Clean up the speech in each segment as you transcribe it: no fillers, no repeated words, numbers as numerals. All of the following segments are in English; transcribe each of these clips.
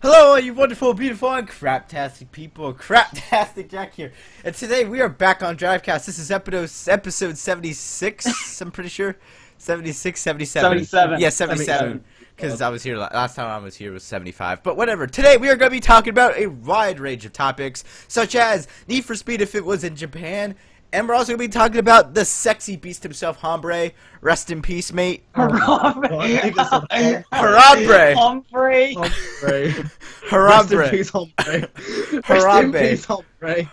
Hello, you wonderful, beautiful, and craptastic people. CraptasticJack here. And today we are back on Drivecast. This is episode 76, I'm pretty sure. 76, 77. 77. Yeah, 77. Because I was here, last time I was here was 75. But whatever. Today we are going to be talking about a wide range of topics, such as Need for Speed if it was in Japan. And we're also going to be talking about the sexy beast himself, Hombre. Rest in peace, mate. Harambe. Harambe. Hombre. Harambe. Rest in peace, Hombre. Harambe. Rest in peace, Hombre. Isn't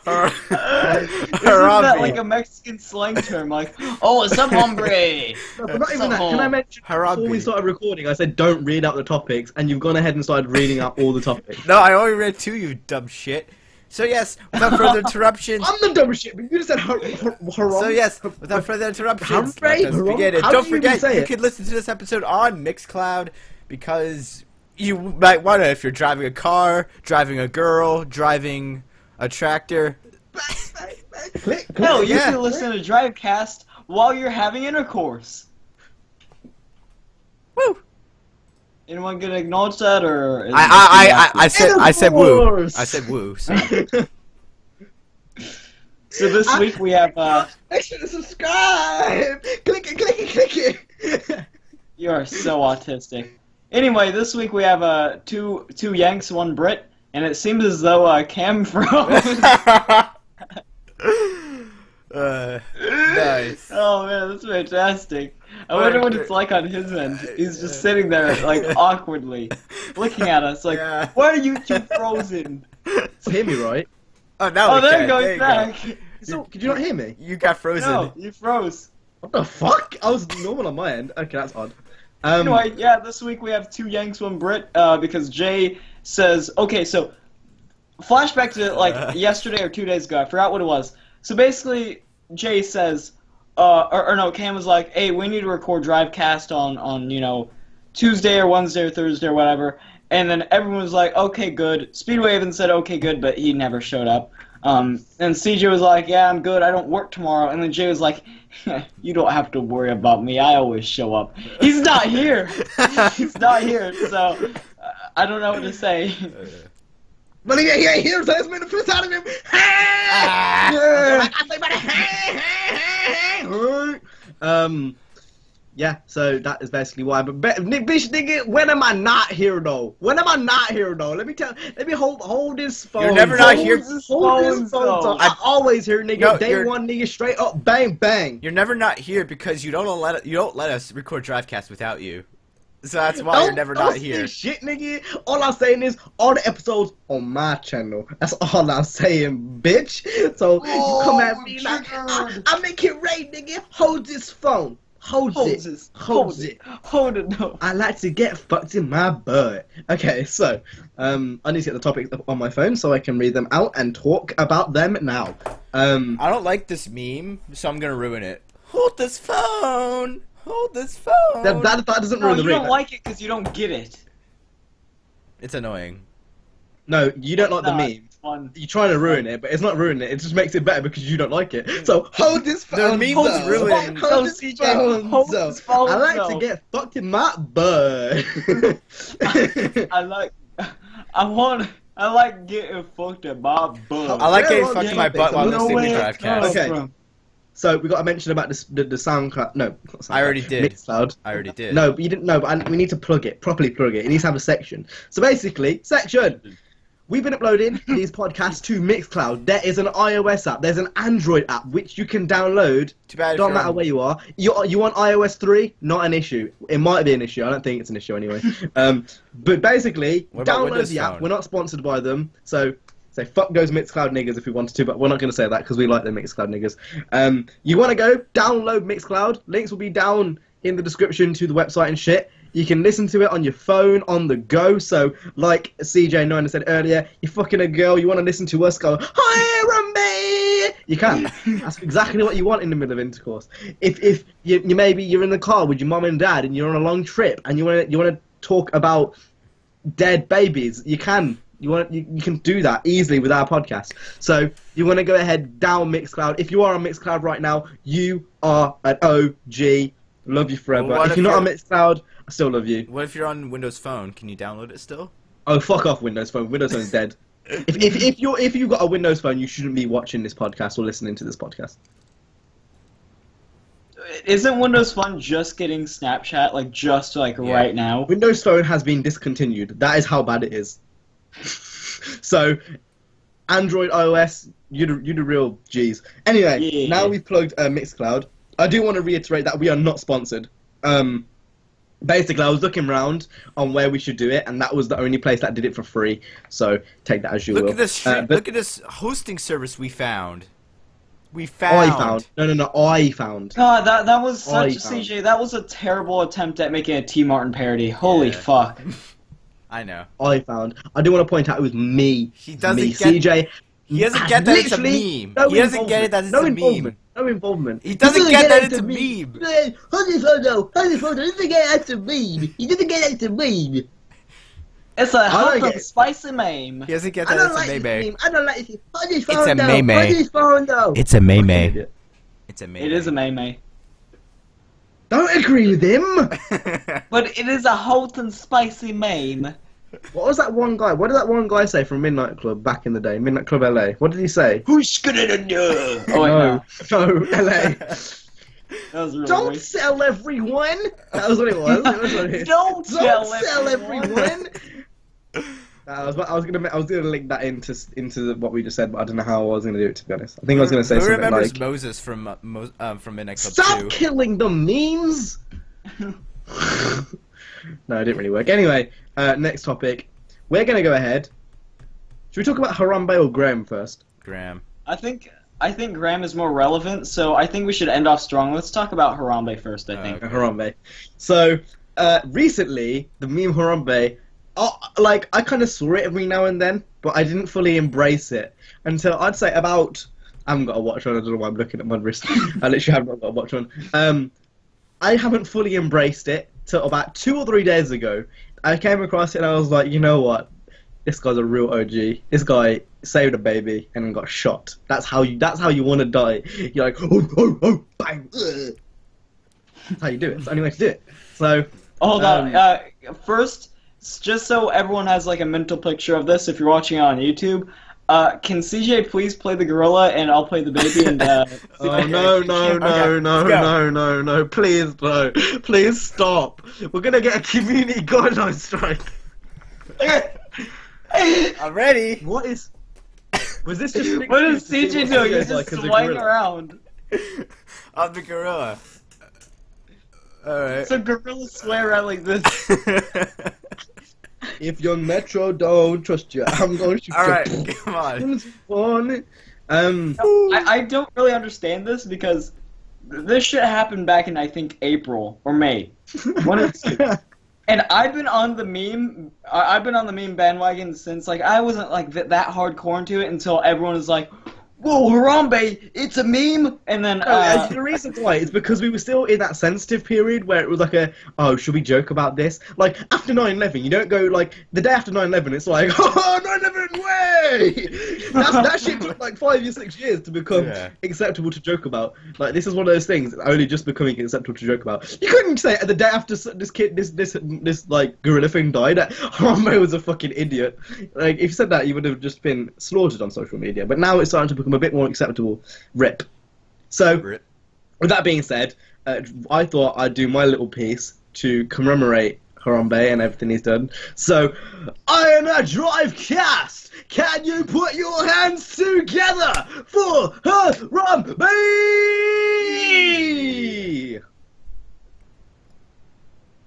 that like a Mexican slang term? Like, oh, what's up, hombre? No, but not even that. Can I mention, before we started recording, I said don't read out the topics, and you've gone ahead and started reading out all the topics. No, I only read two, you dumb shit. So yes, without further interruptions... I'm the dumb shit, but you just said Harambe. So yes, without further interruptions, Harambe? let's begin. And How don't do you forget, say you it? can listen to this episode on Mixcloud, because you might want to if you're driving a car, driving a girl, driving a tractor. Click. No, you Yeah. can listen to Drivecast while you're having intercourse. Woo! Anyone gonna acknowledge that, or? I said woo. Intercourse! I said woo. So. So this week we have. Make sure to subscribe. Click it. You are so autistic. Anyway, this week we have two Yanks, one Brit, and it seems as though Cam froze. Nice. Oh man, that's fantastic. I wonder what it's like on his end. He's just sitting there, like, awkwardly, looking at us, like, Yeah. why are you two frozen? Hear me right? Oh, now Oh, we there can. it goes There you back. So, could you not hear me? You got frozen. No, you froze. What the fuck? I was normal on my end. Okay, that's odd. Anyway, yeah, this week we have two Yanks, one Brit, because Jay says, okay, so, flashback to, like, yesterday or 2 days ago, I forgot what it was. So basically, Jay says, or no, Cam was like, hey, we need to record Drivecast on, you know, Tuesday or Wednesday or Thursday or whatever. And then everyone was like, okay, good. Speedway even said, okay, good, but he never showed up. And CJ was like, yeah, I'm good, I don't work tomorrow. And then Jay was like, you don't have to worry about me, I always show up. He's not here! He's not here, so I don't know what to say. But he ain't here, so let's make the first out of him. Yeah, so that is basically why. But bitch, nigga, when am I not here though? When am I not here though? Let me hold this phone. You're never not here. Hold this phone. So I always hear nigga. No, day one, nigga, straight up, bang, bang. You're never not here because you don't let us record Drivecast without you. So that's why you're never not here. Shit, nigga. All I'm saying is all the episodes on my channel. That's all I'm saying, bitch. So you come at me like I make it rain, nigga. Hold this phone. Hold it. No. I like to get fucked in my butt. Okay, so I need to get the topics up on my phone so I can read them out and talk about them now. I don't like this meme, so I'm gonna ruin it. Hold this phone. Hold this phone. That doesn't No, ruin the you read. don't like it because you don't get it. It's annoying. No, you don't like the meme. It's fun. You're trying to ruin it, but it's not ruining it. It just makes it better because you don't like it. So hold this phone. The meme's though. ruined. Hold this phone. Hold though. this phone, I like though. to get fucked in my butt. I like getting fucked in my butt. I like getting Yeah, fucked in my yeah, butt while no listening to way. Drivecast. Okay. So we got to mention about the SoundCloud. No, not SoundCloud. I already did. Mixcloud. I already did. No, but you didn't know. But we need to properly plug it. It needs to have a section. So basically, section. We've been uploading these podcasts to Mixcloud. There is an iOS app. There's an Android app which you can download. Too bad. Don't matter where you are. You want iOS 3? Not an issue. It might be an issue. I don't think it's an issue anyway. But basically, What about download Windows the app. Phone? We're not sponsored by them, so say fuck those Mixcloud niggas if we wanted to, but we're not going to say that because we like them Mixcloud niggas. You want to go download Mixcloud? Links will be down in the description to the website and shit. You can listen to it on your phone, on the go. So, like CJ9 said earlier, you're fucking a girl, you want to listen to us go, hi, me. You can. That's exactly what you want in the middle of intercourse. If you maybe you're in the car with your mum and dad and you're on a long trip and you want to talk about dead babies, you can. You can do that easily with our podcast. So you want to go ahead, down Mixcloud. If you are on Mixcloud right now, you are an OG. Love you forever. Well, if you're not on Mixcloud, I still love you. What if you're on Windows Phone? Can you download it still? Oh, fuck off, Windows Phone. Windows Phone's dead. If you've got a Windows Phone, you shouldn't be watching this podcast or listening to this podcast. Isn't Windows Phone just getting Snapchat, like, just, like, right now? Windows Phone has been discontinued. That is how bad it is. So, Android, iOS, you the real G's. Anyway, now we've plugged Mixcloud. I do want to reiterate that we are not sponsored. Basically, I was looking around on where we should do it, and that was the only place that did it for free. So, take that as you will. Look at this look at this hosting service we found. I found. No, I found. God, that was such CJ. That was a terrible attempt at making a T Martin parody. Holy fuck! I know. I found. I do want to point out it was me. He doesn't me, get. CJ. He doesn't get that it's a meme. He doesn't get it that it's a meme. No involvement. He doesn't get that it's a meme. Holy photo doesn't get that's a meme. He doesn't get that's a meme. It's a hot and spicy meme. He doesn't get that it's a meme. I don't like it. It's a meme. It's a meme. It's a meme. It is a meme. Don't agree with him. But it is a hot and spicy meme. What was that one guy? What did that one guy say from Midnight Club back in the day? Midnight Club LA. What did he say? Who's gonna know? Oh wait, no, LA. That was really Don't nice. sell everyone. That was what it was. Don't sell everyone. I was gonna link that into what we just said, but I don't know how I was gonna do it, to be honest. I think I was gonna say something like. Who remembers Moses from Midnight Club 2? Stop killing the memes. No, it didn't really work. Anyway, next topic. We're gonna go ahead. Should we talk about Harambe or Graham first? Graham. I think Graham is more relevant, so I think we should end off strong. Let's talk about Harambe first. I think. Harambe. So recently, the meme Harambe. Like, I kind of saw it every now and then, but I didn't fully embrace it until I'd say about. I haven't got a watch on. I don't know why I'm looking at my wrist. I literally haven't got a watch on. I haven't fully embraced it till about 2 or 3 days ago. I came across it and I was like, you know what? This guy's a real OG. This guy saved a baby and then got shot. That's how you want to die. You're like, oh, bang. Ugh. That's how you do it. It's the only way to do it. So. Hold on. First. Just so everyone has like a mental picture of this, if you're watching on YouTube, can CJ please play the gorilla and I'll play the baby? And no, please no, please stop. We're gonna get a community guideline strike. I'm ready. What is? Was this just? What is CJ doing? He's just swaying around. I'm the gorilla. Alright. So gorilla sway around like this. If young Metro don't trust you, I'm going to shoot you. Alright, come on. I don't really understand this because this shit happened back in, I think, April or May. One of the two. And I've been on the meme bandwagon since, like, I wasn't, like, that hardcore into it until everyone was like, whoa, Harambe, it's a meme! And then, the reason why is because we were still in that sensitive period where it was like oh, should we joke about this? Like, after 9/11, you don't go, like, the day after 9/11, it's like, oh, 9/11, way! That shit took, like, 5 or 6 years to become acceptable to joke about. Like, this is one of those things, only just becoming acceptable to joke about. You couldn't say the day after this like, gorilla thing died, that Harambe was a fucking idiot. Like, if you said that, you would have just been slaughtered on social media. But now it's starting to become a bit more acceptable. Rip. So, with that being said, I thought I'd do my little piece to commemorate Harambe and everything he's done. So, I am a Drivecast! Can you put your hands together for Harambe?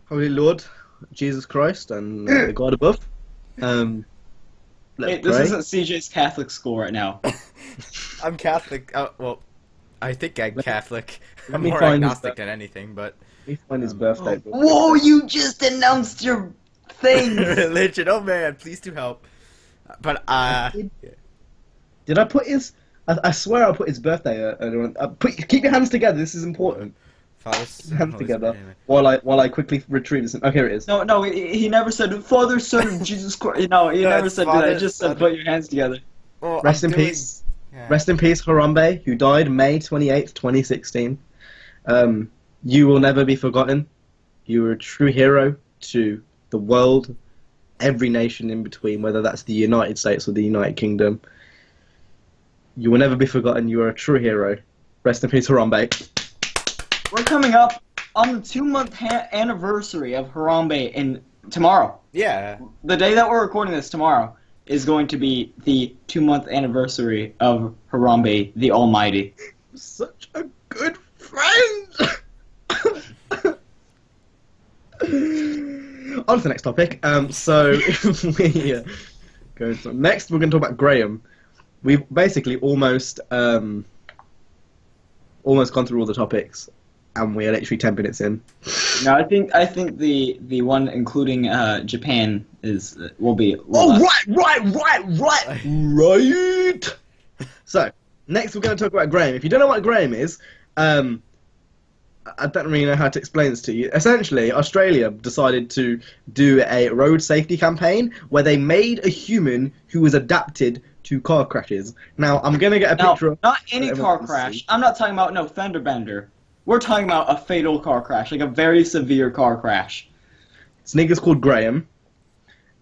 Holy Lord, Jesus Christ, and the God above. Hey, this isn't CJ's Catholic school right now. I'm Catholic. Well, I think I'm Catholic. I'm me more find agnostic than anything, but... Let me find his birthday. Whoa, you just announced your thing! Religion, oh man, please do help. But, Did I put his... I swear I put his birthday keep your hands together, this is important. Hands together while I quickly retrieve this. Oh, here it is. No, he never said Father, Son, and Jesus Christ. No, he never said that. He just said put your hands together. Well, Rest in peace. Yeah. Rest in peace, Harambe, who died May 28th, 2016. You will never be forgotten. You were a true hero to the world every nation in between, whether that's the United States or the United Kingdom. You will never be forgotten. You are a true hero. Rest in peace, Harambe. We're coming up on the 2-month anniversary of Harambe in tomorrow. Yeah. The day that we're recording this tomorrow is going to be the 2-month anniversary of Harambe the Almighty. Such a good friend. On to the next topic. So we go to next, we're going to talk about Graham. We've basically almost gone through all the topics, and we're literally 10 minutes in. No, I think the one including Japan will be. Right. So next, we're going to talk about Graham. If you don't know what Graham is, I don't really know how to explain this to you. Essentially, Australia decided to do a road safety campaign where they made a human who was adapted to car crashes. Now, I'm going to get a picture of... Not any car crash. I'm not talking about no fender bender. We're talking about a fatal car crash, like a very severe car crash. This nigga's called Graham.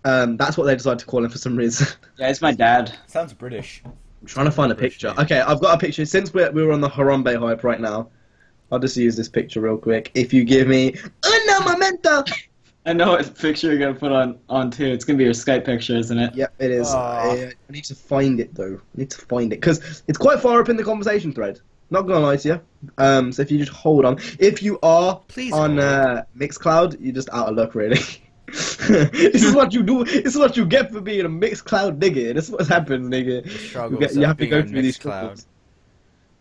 That's what they decided to call him for some reason. Yeah, it's my dad. Sounds British. I'm trying to find a picture. Okay, I've got a picture. Since we're on the Harambe hype right now, I'll just use this picture real quick. If you give me una momento. I know what picture you're gonna put on too. It's gonna be your Skype picture, isn't it? Yep, it is. I need to find it though. I need to find it because it's quite far up in the conversation thread. Not gonna lie to you. So if you just hold on, if you are on Mixcloud, you're just out of luck, really. This is what you do. This is what you get for being a Mixcloud nigga. This is what happens, nigga. You have to go through these struggles.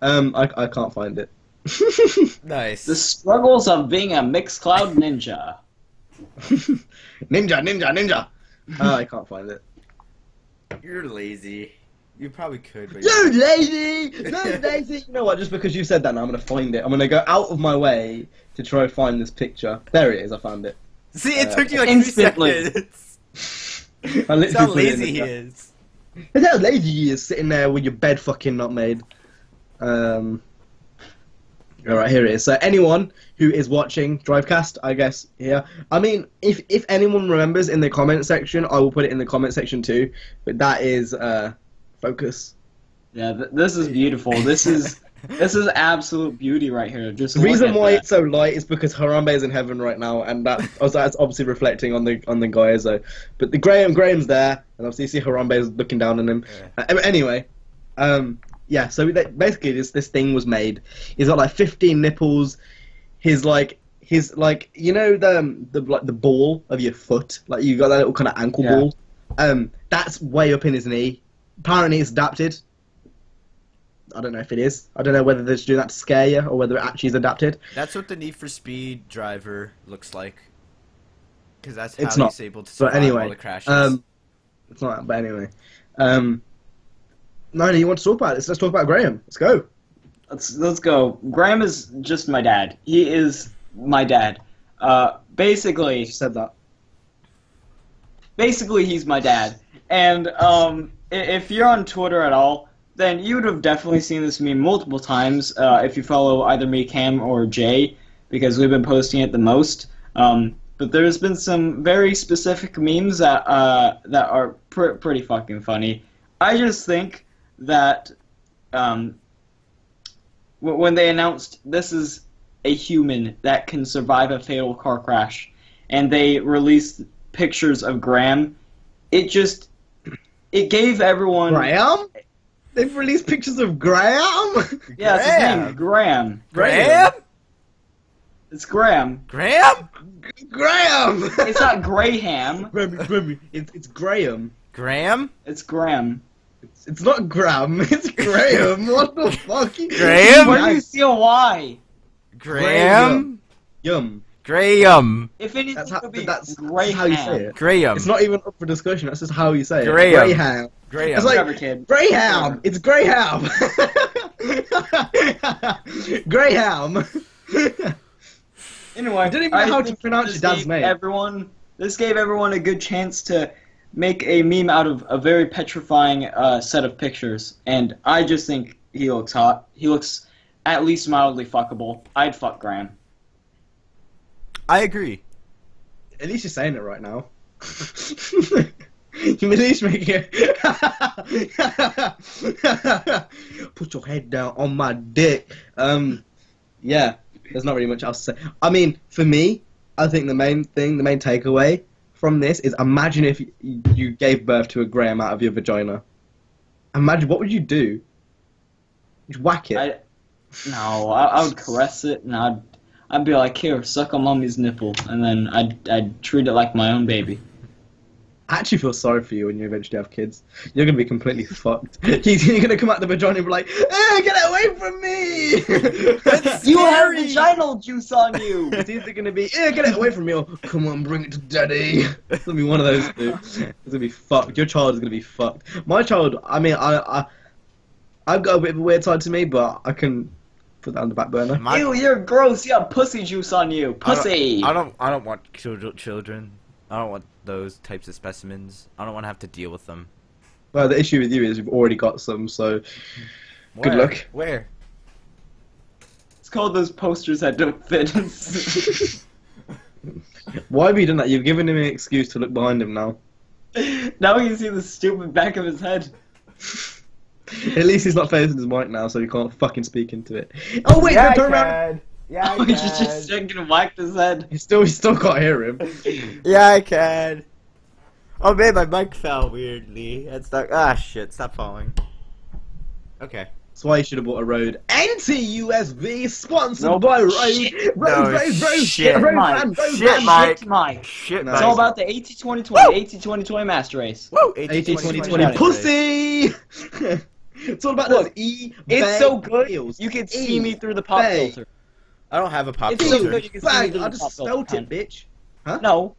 I can't find it. Nice. The struggles of being a Mixcloud ninja. ninja. I can't find it. You're lazy. You probably could. But You're lazy. You're lazy. You know what? Just because you said that, now I'm gonna find it. I'm gonna go out of my way to try and find this picture. There it is. I found it. See, it took you like instantly. 3 seconds. That's how lazy he is. That's how lazy he is, sitting there with your bed fucking not made. Alright, here it is. So anyone who is watching Drivecast, I guess, here. I mean, if anyone remembers in the comment section, I will put it in the comment section too. But that is, focus. Yeah, this is beautiful. This is absolute beauty right here. Just the reason why it's so light is because Harambe is in heaven right now, and that's obviously reflecting on the guy. So, but the Graham's there, and obviously you see Harambe is looking down on him. Yeah. Anyway, yeah. So basically, this thing was made. He's got like 15 nipples. His you know the ball of your foot, like you got that little kind of ankle ball. That's way up in his knee. Apparently, it's adapted. I don't know if it is. I don't know whether they're just doing that to scare you or whether it actually is adapted. That's what the Need for Speed driver looks like. Because that's how it's not. He's able to survive all the crashes. It's not. But anyway, no, you want to talk about it? Let's talk about Graham. Let's go. Let's go. Graham is just my dad. He is my dad. Basically. You said that. Basically, he's my dad. And if you're on Twitter at all, then you would have definitely seen this meme multiple times if you follow either me, Cam, or Jay, because we've been posting it the most. But there's been some very specific memes that are pretty fucking funny. I just think that when they announced this is a human that can survive a fatal car crash, and they released pictures of Graham, it gave everyone... Graham? They've released pictures of Graham? Yeah, it's his name, Graham. Graham? It's Graham. Graham? Graham! It's not Graham. It's Graham. Graham? It's Graham. It's not Graham, it's Graham. What the fuck? Graham? Where do you see a Y? Graham? Yum. Graham. If anything, That's Graham. how you say it. Graham. It's not even up for discussion, that's just how you say it. Graham. Graham. It's like, Whatever, kid. Graham! It's Graham! Graham! Anyway, I don't even know how to pronounce your dad's name. This gave everyone a good chance to make a meme out of a very petrifying set of pictures, and I just think he looks hot. He looks at least mildly fuckable. I'd fuck Graham. I agree. At least you're saying it right now. Manish making it. Put your head down on my dick. Yeah, there's not really much else to say. I mean, for me, I think the main takeaway from this is imagine if you gave birth to a Graham out of your vagina. Imagine, what would you do? You'd whack it. I would caress it, and I'd be like, here, suck on mommy's nipple, and then I'd treat it like my own baby. I actually feel sorry for you when you eventually have kids. You're gonna be completely fucked. You're gonna come out the vagina and be like, get away from me! You have vaginal juice on you! It's either gonna be, get it away from me, or come on, bring it to daddy. It's gonna be one of those two. It's gonna be fucked. Your child is gonna be fucked. My child, I mean, I've got a bit of a weird side to me, but I can put that on the back burner. Ew, you're gross. You have pussy juice on you. Pussy. I don't want children. I don't want those types of specimens. I don't want to have to deal with them. Well, the issue with you is you've already got some, so good luck. Where? It's called those posters that don't fit. Why have you done that? You've given him an excuse to look behind him now. Now we can see the stupid back of his head. At least he's not facing his mic now, so he can't fucking speak into it. Oh wait, yeah, turn around. Yeah, I can. He's just gonna whack his head. He still can't hear him. Yeah, I can. Oh man, my mic fell weirdly. It's like, shit, stop falling. Okay. That's why you should have bought a Rode NT-USB sponsored No, by Rode. shit. Rode. Shit, Mike. Shit, No. It's all about the 80-20-20, 80-20-20 master race. Woo! 80-20-20 pussy! It's all about those It's so good, you can see me through the pop filter. I don't have a pop It's filter. so good you can see me through I the just pop spelt filter. it, bitch. Huh? No.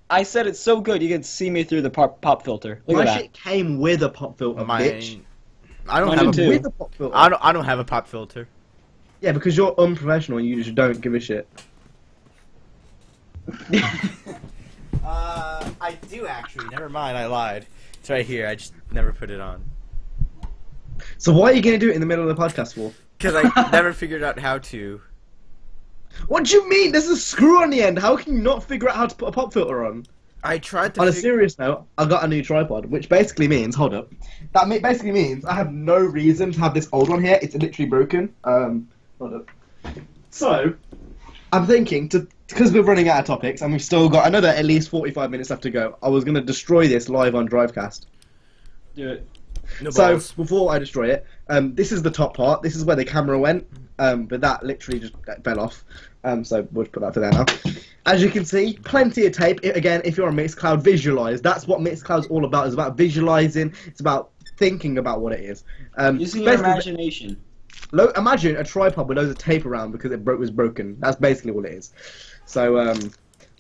I said it's so good you can see me through the pop filter. Look My at that. shit came with a pop filter, bitch. I don't Mine have too. With a pop filter. I don't have a pop filter. Yeah, because you're unprofessional and you just don't give a shit. I do actually. Never mind, I lied. It's right here. I just never put it on. So why are you going to do it in the middle of the podcast for? Because I never figured out how to. What do you mean? There's a screw on the end. How can you not figure out how to put a pop filter on? I tried to. On a serious note, I got a new tripod, which basically means, hold up, basically means I have no reason to have this old one here. It's literally broken. Hold up. So, I'm thinking, because we're running out of topics, and we've still got another at least 45 minutes left to go, I was going to destroy this live on Drivecast. Do it. No So, balls. before I destroy it, this is the top part. This is where the camera went, but that literally just fell off. So we'll just put that to there now. As you can see, plenty of tape. Again, if you're on Mixcloud, visualize. That's what Mixcloud's all about. It's about visualizing. It's about thinking about what it is. Using your imagination. Imagine a tripod with loads of tape around because it was broken. That's basically what it is. So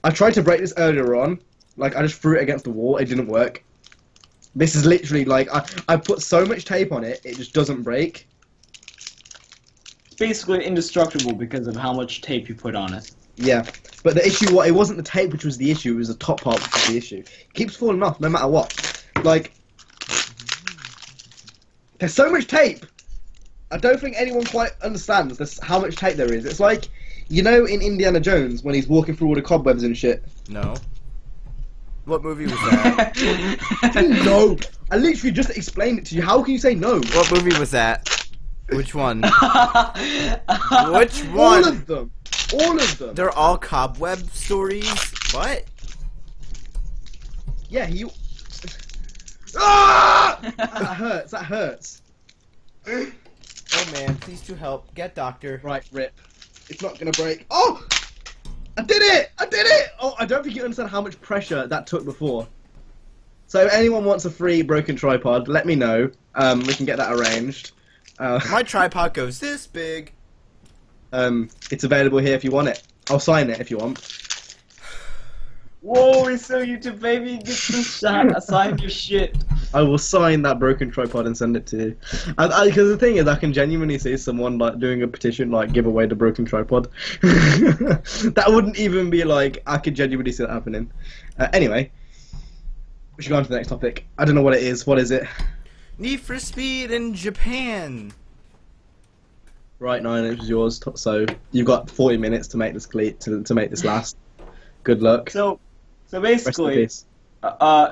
I tried to break this earlier on. Like, I just threw it against the wall. It didn't work. This is literally like I put so much tape on it, it just doesn't break. It's basically indestructible because of how much tape you put on it. Yeah, but the issue, it wasn't the tape which was the issue, it was the top part which was the issue. It keeps falling off no matter what. Like, there's so much tape. I don't think anyone quite understands how much tape there is. It's like, you know in Indiana Jones when he's walking through all the cobwebs and shit? No. What movie was that? No! I literally just explained it to you. How can you say no? What movie was that? Which one? Which one? All of them! All of them! They're all cobweb stories? What? Yeah, you... Ah! That hurts, that hurts. Oh man, please do help. Get doctor. Right, rip. It's not gonna break. Oh! I did it! I did it! Oh, I don't think you understand how much pressure that took before. So if anyone wants a free broken tripod, let me know. We can get that arranged. My tripod goes this big. It's available here if you want it. I'll sign it if you want. Whoa, we're so YouTube, baby. Get some shot. I signed your shit. I will sign that broken tripod and send it to you. Because the thing is, I can genuinely see someone like doing a petition, like give away the broken tripod. That wouldn't even be like, I could genuinely see that happening. Anyway, we should go on to the next topic. I don't know what it is. What is it? Need for Speed in Japan. Right, 9 inches yours. So you've got 40 minutes to make this to make this last. Good luck. So Rest in basically, peace.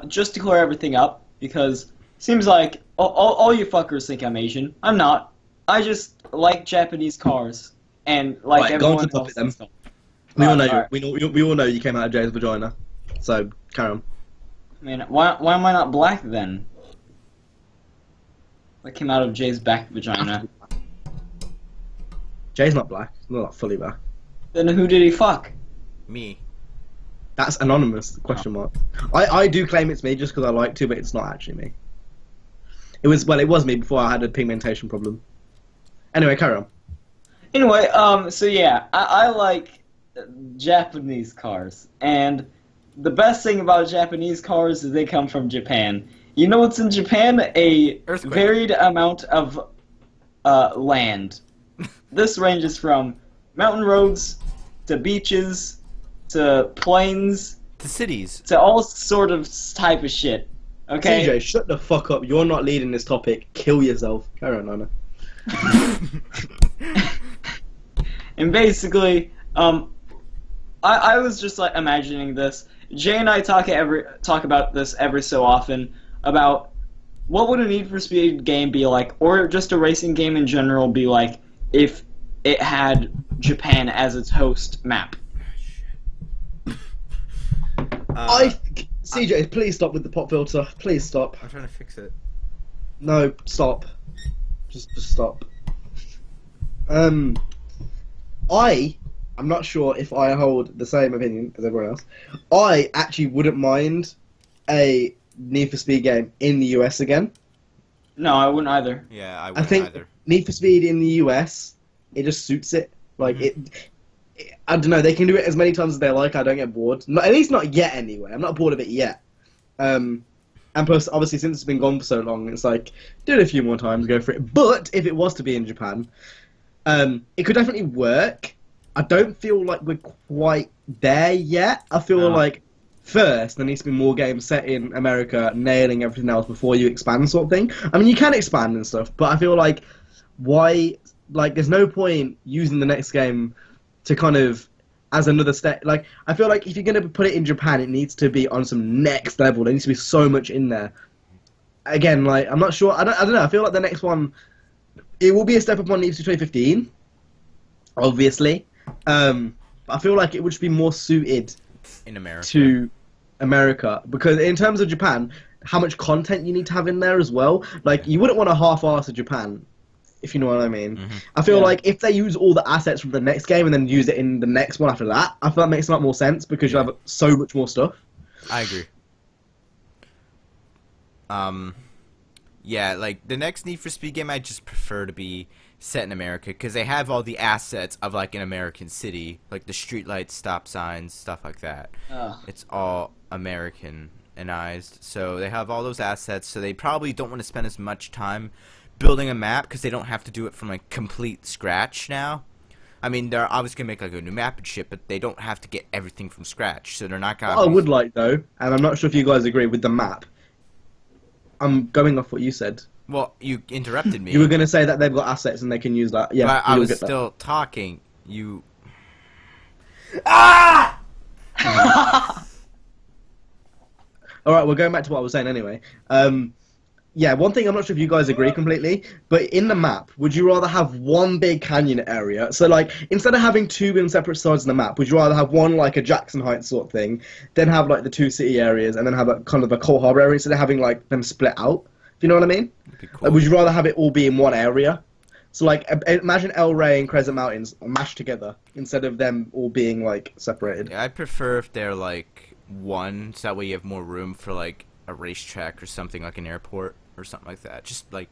just to clear everything up, because seems like all you fuckers think I'm Asian. I'm not. I just like Japanese cars, and like Right, go on to everyone the topic else. then. We all know Alright. we all know you came out of Jay's vagina. So carry on. I mean, why am I not black then? I came out of Jay's back vagina. Jay's not black. He's not fully black. Then who did he fuck? Me. That's anonymous? Question mark. I do claim it's me just because I like to, but it's not actually me. It was me before I had a pigmentation problem. Anyway, carry on. Anyway, so yeah, I like Japanese cars, and the best thing about Japanese cars is they come from Japan. You know what's in Japan? A Earthquake. varied amount of land. This ranges from mountain roads to beaches to plains To cities. to all sort of type of shit. Okay. CJ, shut the fuck up. You're not leading this topic. Kill yourself. Carry on, Nana. And basically, I was just like imagining this. Jay and I talk about this every so often about what would a Need for Speed game be like, or just a racing game in general be like if it had Japan as its host map. CJ, please stop with the pop filter. Please stop. I'm trying to fix it. No, stop. Just stop. I'm not sure if I hold the same opinion as everyone else. I actually wouldn't mind a Need for Speed game in the US again. No, I wouldn't either. Yeah, I I wouldn't think either. Need for Speed in the US, it just suits it. Like I don't know. They can do it as many times as they like. I don't get bored. Not, at least not yet. Anyway, I'm not bored of it yet. And plus, obviously, since it's been gone for so long, it's like do it a few more times, go for it. But if it was to be in Japan, it could definitely work. I don't feel like we're quite there yet. I feel like first there needs to be more games set in America, nailing everything else before you expand, sort of thing. I mean, you can expand and stuff, but I feel like why? Like, there's no point using the next game to kind of as another step. Like, I feel like if you're going to put it in Japan, it needs to be on some next level. There needs to be so much in there. Again, like, I'm not sure. I don't know. I feel like the next one, it will be a step up on Need for Speed 2015, obviously. But I feel like it would just be more suited In America. to America, because in terms of Japan, how much content you need to have in there as well. Like, you wouldn't want to half-ass a Japan, if you know what I mean. Mm-hmm. I feel like if they use all the assets from the next game and then use it in the next one after that, I feel that makes a lot more sense because you have so much more stuff. I agree. Yeah, like the next Need for Speed game, I just prefer to be set in America because they have all the assets of like an American city, like the streetlights, stop signs, stuff like that. It's all Americanized, so they have all those assets. So they probably don't want to spend as much time building a map because they don't have to do it from like complete scratch now. I mean, they're obviously gonna make like a new map and shit, but they don't have to get everything from scratch, so they're not gonna. What I would like though, and I'm not sure if you guys agree with the map. I'm going off what you said. Well, you interrupted me. You were going to say that they've got assets and they can use that. Yeah, But I you'll was get that. still talking. You. Ah! All right, we're going back to what I was saying anyway. Yeah, one thing I'm not sure if you guys agree completely, but in the map, would you rather have one big canyon area? So, like, instead of having two in separate sides of the map, would you rather have one, like, a Jackson Heights sort of thing, then have, like, the two city areas, and then have a kind of a Cold Harbor area instead of having, like, them split out? Do you know what I mean? That'd be cool. Like, would you rather have it all be in one area? So, like, imagine El Rey and Crescent Mountains mashed together instead of them all being, like, separated. Yeah, I'd prefer if they're like one, so that way you have more room for like a racetrack or something, like an airport or something like that. Just like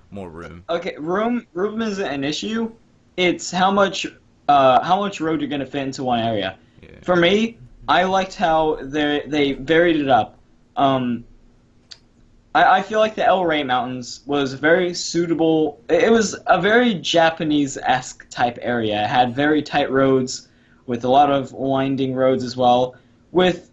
more room. Okay, room isn't an issue. It's how much road you're gonna fit into one area. Yeah. For me, I liked how they varied it up. I feel like the El Rey Mountains was very suitable. It was a very Japanese-esque type area. It had very tight roads with a lot of winding roads as well. With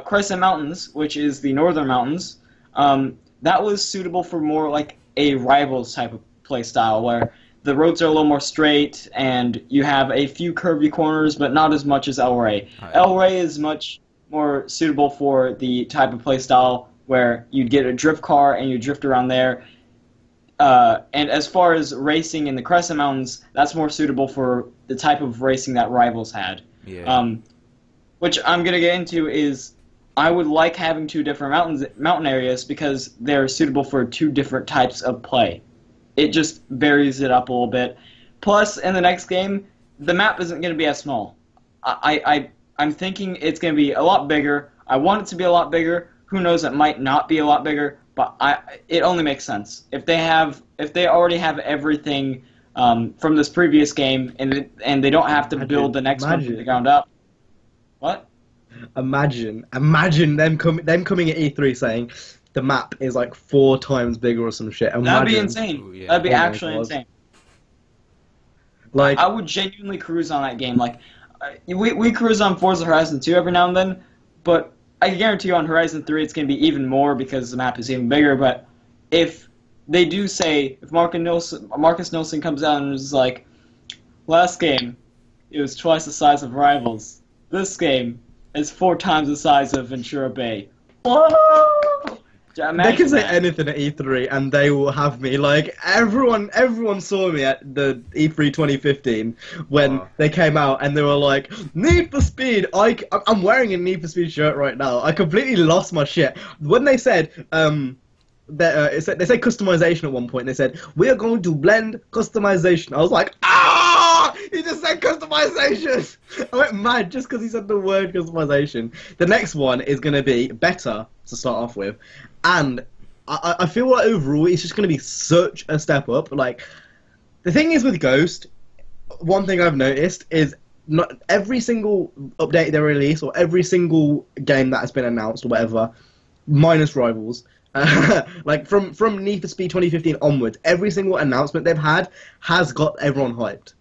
Crescent Mountains, which is the northern mountains, that was suitable for more like a Rivals type of play style where the roads are a little more straight and you have a few curvy corners but not as much as El Rey. Right. El Rey is much more suitable for the type of play style where you'd get a drift car and you drift around there. And as far as racing in the Crescent Mountains, that's more suitable for the type of racing that Rivals had. Yeah. Which I'm going to get into is I would like having two different mountain areas because they're suitable for two different types of play. It just varies it up a little bit. Plus, in the next game, the map isn't going to be as small. I'm thinking it's going to be a lot bigger. I want it to be a lot bigger. Who knows? It might not be a lot bigger, but it only makes sense if they already have everything from this previous game, and they don't have to build the next one from the ground up. What? Imagine them coming at E3 saying the map is like 4 times bigger or some shit. That'd be insane. Ooh, yeah. That'd be Oh my actually God. insane. Like, I would genuinely cruise on that game. Like, we cruise on Forza Horizon 2 every now and then, but I can guarantee you on Horizon 3 it's going to be even more because the map is even bigger. But if they do say, if Marcus Nilsson comes out and is like, last game, it was twice the size of Rivals. This game is 4 times the size of Ventura Bay. Whoa! they can say anything at E3 and they will have me. Like, everyone saw me at the E3 2015 when they came out and they were like, Need for Speed! I'm wearing a Need for Speed shirt right now. I completely lost my shit. When they said, they said customization at one point, they said, we are going to blend customization. I was like, he just said customization! I went mad just because he said the word customization. The next one is going to be better to start off with, and I feel like overall it's just going to be such a step up. Like, the thing is with Ghost, one thing I've noticed is not every single update they release or every single game that has been announced or whatever, minus Rivals, like from Need for Speed 2015 onwards, every single announcement they've had has got everyone hyped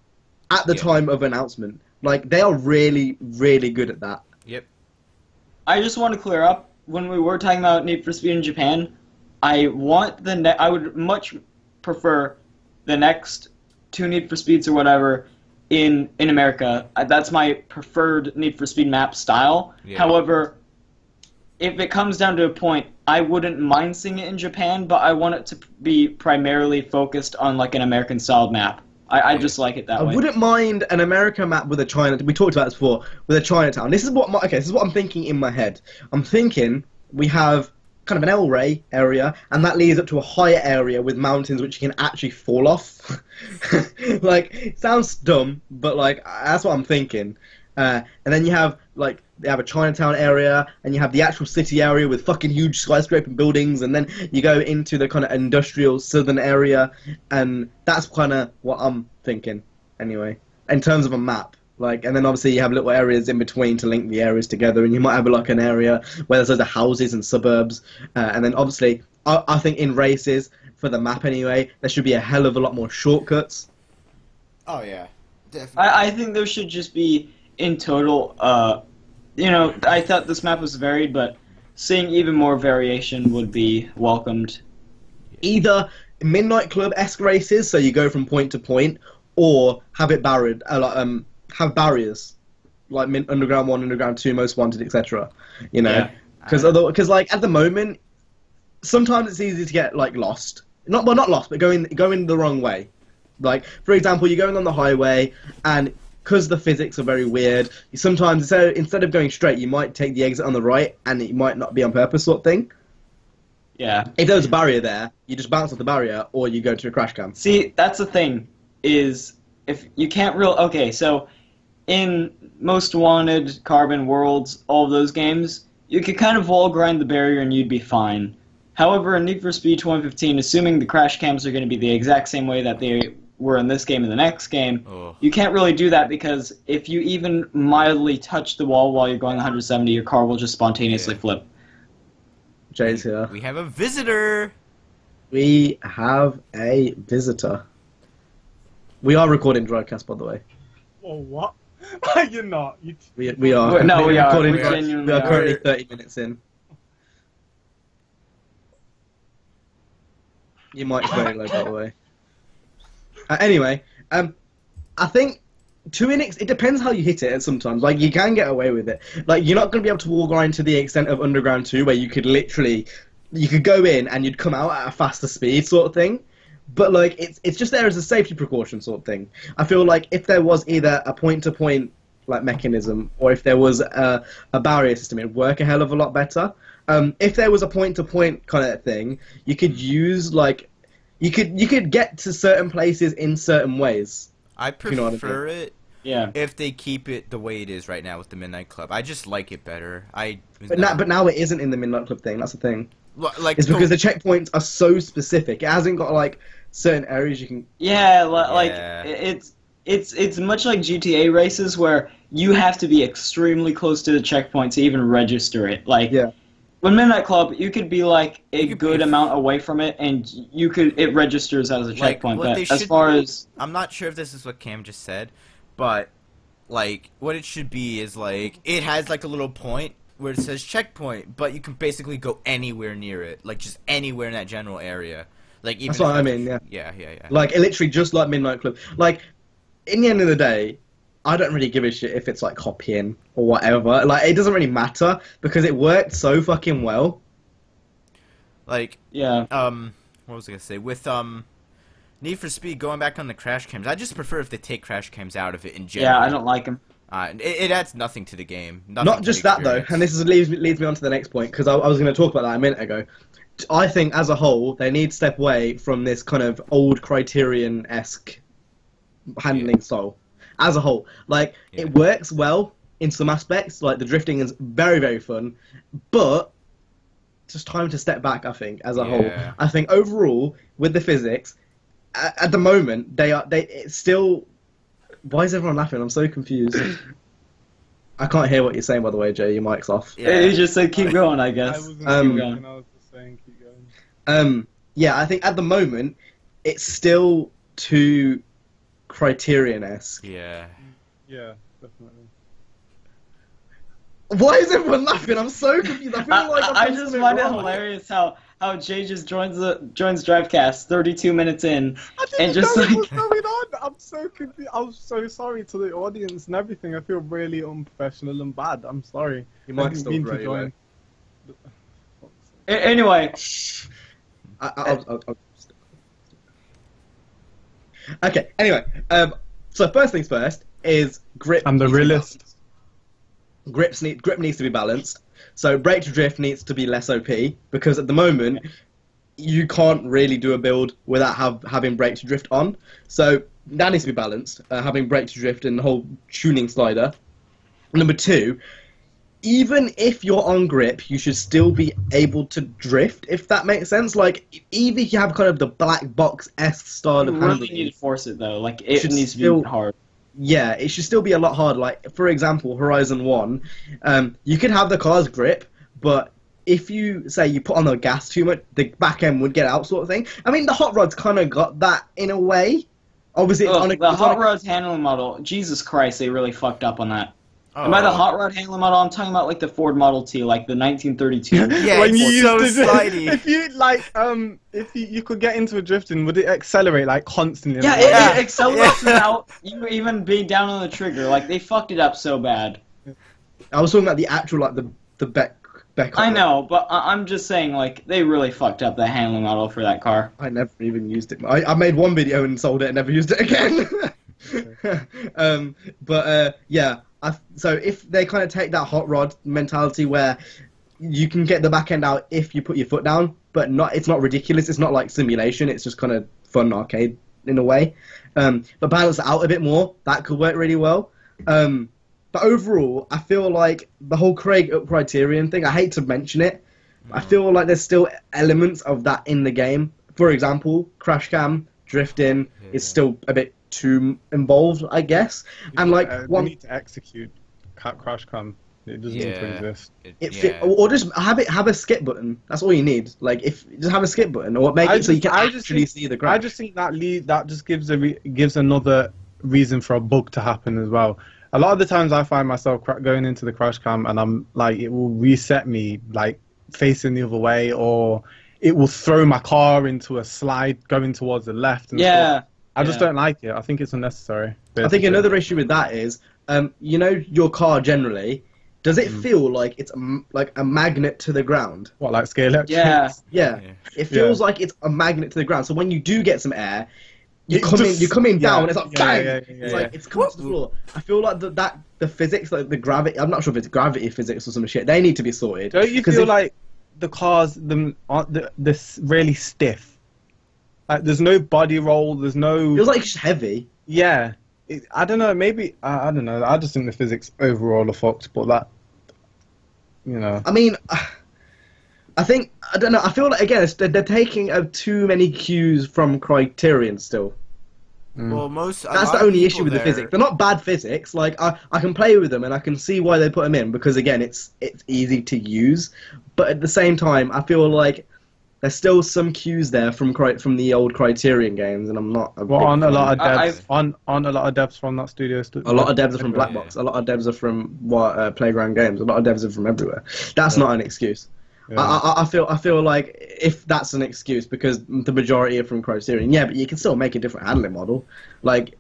at the time of announcement. Like, they are really, really good at that. Yep. I just want to clear up, when we were talking about Need for Speed in Japan, I would much prefer the next 2 Need for Speeds or whatever in America. That's my preferred Need for Speed map style. Yeah. However, if it comes down to a point, I wouldn't mind seeing it in Japan, but I want it to be primarily focused on like an American-styled map. I just like it that way. I wouldn't mind an American map with a China. We talked about this before, with a Chinatown. This is what I'm thinking in my head. I'm thinking we have kind of an El Rey area, and that leads up to a higher area with mountains which you can actually fall off. Like, it sounds dumb, but like that's what I'm thinking. And then you have they have a Chinatown area, and you have the actual city area with fucking huge skyscraper buildings, and then you go into the kind of industrial southern area, and that's kind of what I'm thinking, anyway, in terms of a map. Like, and then obviously you have little areas in between to link the areas together, and you might have like an area where there's loads of houses and suburbs, and then obviously I think in races, for the map anyway, there should be a hell of a lot more shortcuts. Oh yeah, definitely. I think there should just be, in total, I thought this map was varied, but seeing even more variation would be welcomed. Either Midnight Club-esque races, so you go from point to point, or have it barred, have barriers, like Underground 1, Underground 2, Most Wanted, etc. You know, because like at the moment, sometimes it's easy to get like lost. Not lost, but going the wrong way. Like, for example, you're going on the highway, and because the physics are very weird, sometimes instead of going straight, you might take the exit on the right, and it might not be on purpose, sort of thing. Yeah. If there's a barrier there, you just bounce off the barrier, or you go to a crash cam. See, that's the thing, is if you can't okay, so in Most Wanted, Carbon, Worlds, all of those games, you could kind of wall grind the barrier and you'd be fine. However, in Need for Speed 2015, assuming the crash cams are going to be the exact same way that they were in this game and the next game, you can't really do that because if you even mildly touch the wall while you're going 170, your car will just spontaneously flip. Jay's here. We have a visitor. We have a visitor. We are recording Drivecast, by the way. Oh, what? You're not. We are. No, we are. Recording, We genuinely we are are. currently 30 minutes in. Your mic's very low, by the way. Anyway, I think it depends how you hit it sometimes. Like, you can get away with it. Like, you're not going to be able to wall grind to the extent of Underground 2, where you could go in and you'd come out at a faster speed sort of thing. But, like, it's just there as a safety precaution sort of thing. I feel like if there was either a point-to-point, like, mechanism, or if there was a barrier system, it'd work a hell of a lot better. If there was a point-to-point kind of thing, you could use, like... You could get to certain places in certain ways. I prefer it Yeah. if they keep it the way it is right now with the Midnight Club. I just like it better. But now it isn't in the Midnight Club thing. That's the thing. Like It's because the checkpoints are so specific. It hasn't got like certain areas you can. Yeah, like Yeah. it's much like GTA races where you have to be extremely close to the checkpoint to even register it. Like, Yeah. with Midnight Club, you could be like a You could good be- amount away from it, and it registers as a Like, checkpoint. what they But as should far do- as I'm not sure if this is what Cam just said, but like what it should be is like it has like a little point where it says checkpoint, but you can basically go anywhere near it, like just anywhere in that general area. Like even That's what if I it's- mean. Yeah. Yeah. Like, it literally just like Midnight Club. Like, in the end of the day, I don't really give a shit if it's like copying or whatever. Like, it doesn't really matter because it worked so fucking well. Like yeah. what was I gonna say with Need for Speed going back on the crash cams? I just prefer if they take crash cams out of it in general. Yeah, I don't like him. It adds nothing to the game. Nothing Not to just the that though, and this leads me on to the next point because I was going to talk about that a minute ago. I think as a whole they need to step away from this kind of old Criterion-esque handling style. As a whole, like it works well in some aspects, like the drifting is very, very fun, but it's just time to step back. I think as a whole, I think overall with the physics, at the moment it's still. Why is everyone laughing? I'm so confused. I can't hear what you're saying, by the way, Jay. Your mic's off. Yeah. He just said keep going, I I guess. wasn't Keep saying, going. I was just saying keep going. Yeah, I think at the moment it's still too Criterion-esque. Yeah. Yeah, definitely. Why is everyone laughing? I'm so confused. I feel like I just find it hilarious how Jay just joins Drivecast 32 minutes in I didn't and just know like what's going on. I'm so confused. I'm so sorry to the audience and everything. I feel really unprofessional and bad. I'm sorry. Your I mic's didn't still mean to great, join. Anyway, I'll... Okay. Anyway, so first things first is grip. I'm the needs to be realist. balanced. Grip needs to be balanced. So brake to drift needs to be less OP because at the moment you can't really do a build without having brake to drift on. So that needs to be balanced. Having brake to drift and the whole tuning slider. Number two, even if you're on grip, you should still be able to drift, if that makes sense. Like, even if you have kind of the black box-esque style you of really handling, need to force it though. Like it should needs to still- be hard. yeah, it should still be a lot harder. Like, for example, Horizon 1, you could have the car's grip, but if you, say, you put on the gas too much, the back end would get out sort of thing. I mean, the Hot Rod's kind of got that in a way. Obviously, it's Ugh, on a... the it's on Hot a- Rod's handling model, Jesus Christ, they really fucked up on that. Oh. And by the Hot Rod handling model, I'm talking about like the Ford Model T, like the 1932. Yeah, When it's you so used to, slidey. if you like, if you could get into a drifting, would it accelerate like constantly? Yeah, Yeah. it accelerates without you even being down on the trigger. Like they fucked it up so bad. I was talking about the actual, like, the Beck I know, but I'm just saying, like they really fucked up the handling model for that car. I never even used it. I made one video and sold it and never used it again. Yeah. So if they kind of take that hot rod mentality where you can get the back end out if you put your foot down, but it's not ridiculous. It's not like simulation. It's just kind of fun arcade in a way. But balance it out a bit more. That could work really well. But overall, I feel like the whole Craig up Criterion thing, I hate to mention it, I feel like there's still elements of that in the game. For example, crash cam, drifting is still a bit too involved, I guess. And like they need to execute crash cam. It doesn't need to exist. or just have a skip button. That's all you need. Like just have a skip button, or make it so you can actually see the crash. I just think that just gives another reason for a bug to happen as well. A lot of the times I find myself going into the crash cam and I'm like, it will reset me like facing the other way, or it will throw my car into a slide going towards the left. And Yeah. stuff. I just don't like it. I think it's unnecessary. I think another issue with that is, you know, your car generally, does it feel like it's like a magnet to the ground? What, like scale electrics? Yeah. Yeah. It feels like it's a magnet to the ground. So when you do get some air, you come in down, it's like bang! It's like it's coming to the floor. I feel like the physics, like the gravity, I'm not sure if it's gravity physics or some shit, they need to be sorted. Don't you feel like the cars aren't this really stiff? Like there's no body roll, there's no... It feels like it's just heavy. Yeah. I don't know, maybe... I don't know, I just think the physics overall are fucked, but that... You know... I mean... I don't know, I feel like, again, they're taking too many cues from Criterion still. Well, that's the only issue with the physics. They're not bad physics. Like I can play with them and I can see why they put them in because again, it's easy to use. But at the same time, I feel like there's still some cues there from the old Criterion games, and I'm not. On a lot of devs, on a lot of devs from that studio. A lot of devs are from Black Box. A lot of devs are from Playground Games. A lot of devs are from everywhere. That's not an excuse. Yeah. I feel like if that's an excuse because the majority are from Criterion, yeah, but you can still make a different handling model. Like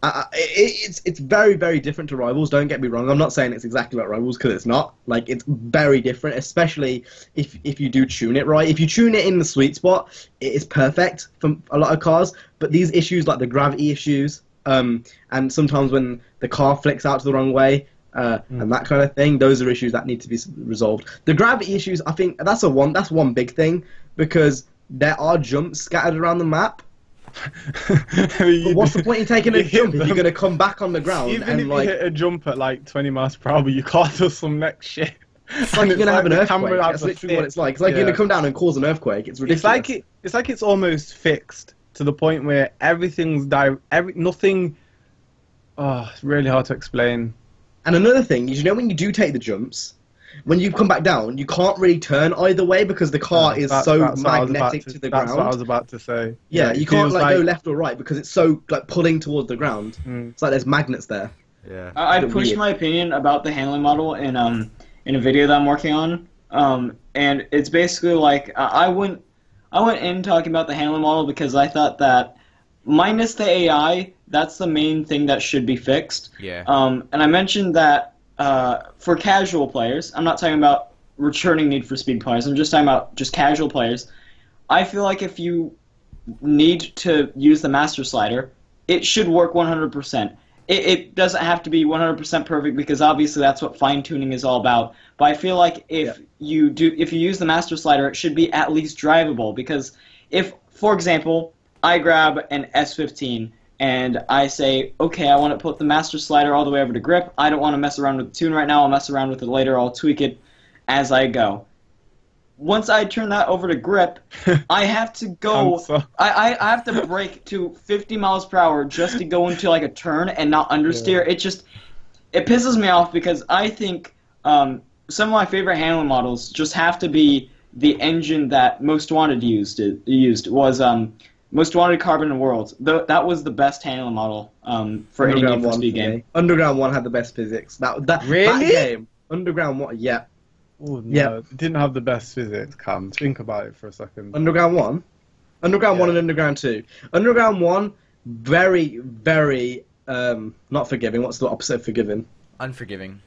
it's very, very different to Rivals. Don't get me wrong. I'm not saying it's exactly like Rivals because it's not. Like it's very different, especially if you do tune it right. If you tune it in the sweet spot, it is perfect for a lot of cars. But these issues like the gravity issues, and sometimes when the car flicks out to the wrong way. And that kind of thing. Those are issues that need to be resolved. The gravity issues, I think that's one big thing because there are jumps scattered around the map. But what's the point in taking a jump if you're going to come back on the ground? Even if you hit a jump at like 20 miles per hour, you can't do some next shit. It's like you're going to have an earthquake. That's literally what it's like. It's like you're going to come down and cause an earthquake. It's ridiculous. It's like it's almost fixed to the point where everything's nothing. Oh, it's really hard to explain. And another thing is, you know, when you do take the jumps, when you come back down, you can't really turn either way because the car is so magnetic to the ground. That's what I was about to say. Yeah, you can't like go left or right because it's so like pulling towards the ground. It's like there's magnets there. Yeah. I pushed my opinion about the handling model in a video that I'm working on, and it's basically like I went in talking about the handling model because I thought that minus the AI, that's the main thing that should be fixed. Yeah. And I mentioned that for casual players, I'm not talking about returning Need for Speed players, I'm just talking about just casual players. I feel like if you need to use the master slider, it should work 100%. It doesn't have to be 100% perfect because obviously that's what fine-tuning is all about. But I feel like if you use the master slider, it should be at least drivable because if, for example, I grab an S15 and I say, okay, I want to put the master slider all the way over to grip. I don't want to mess around with the tune right now. I'll mess around with it later. I'll tweak it as I go. Once I turn that over to grip, I have to go. I have to brake to 50 miles per hour just to go into like a turn and not understeer. Yeah. It pisses me off because I think some of my favorite handling models just have to be the engine that Most Wanted used was Most Wanted Carbon and Worlds. That was the best handling model for any Need for Speed game. Underground 1 had the best physics. Really? That game, Underground 1, yeah. Oh, no, it didn't have the best physics, Cam. Think about it for a second. Underground 1? Underground 1 and Underground 2. Underground 1, very, very, not forgiving. What's the opposite of forgiving? Unforgiving.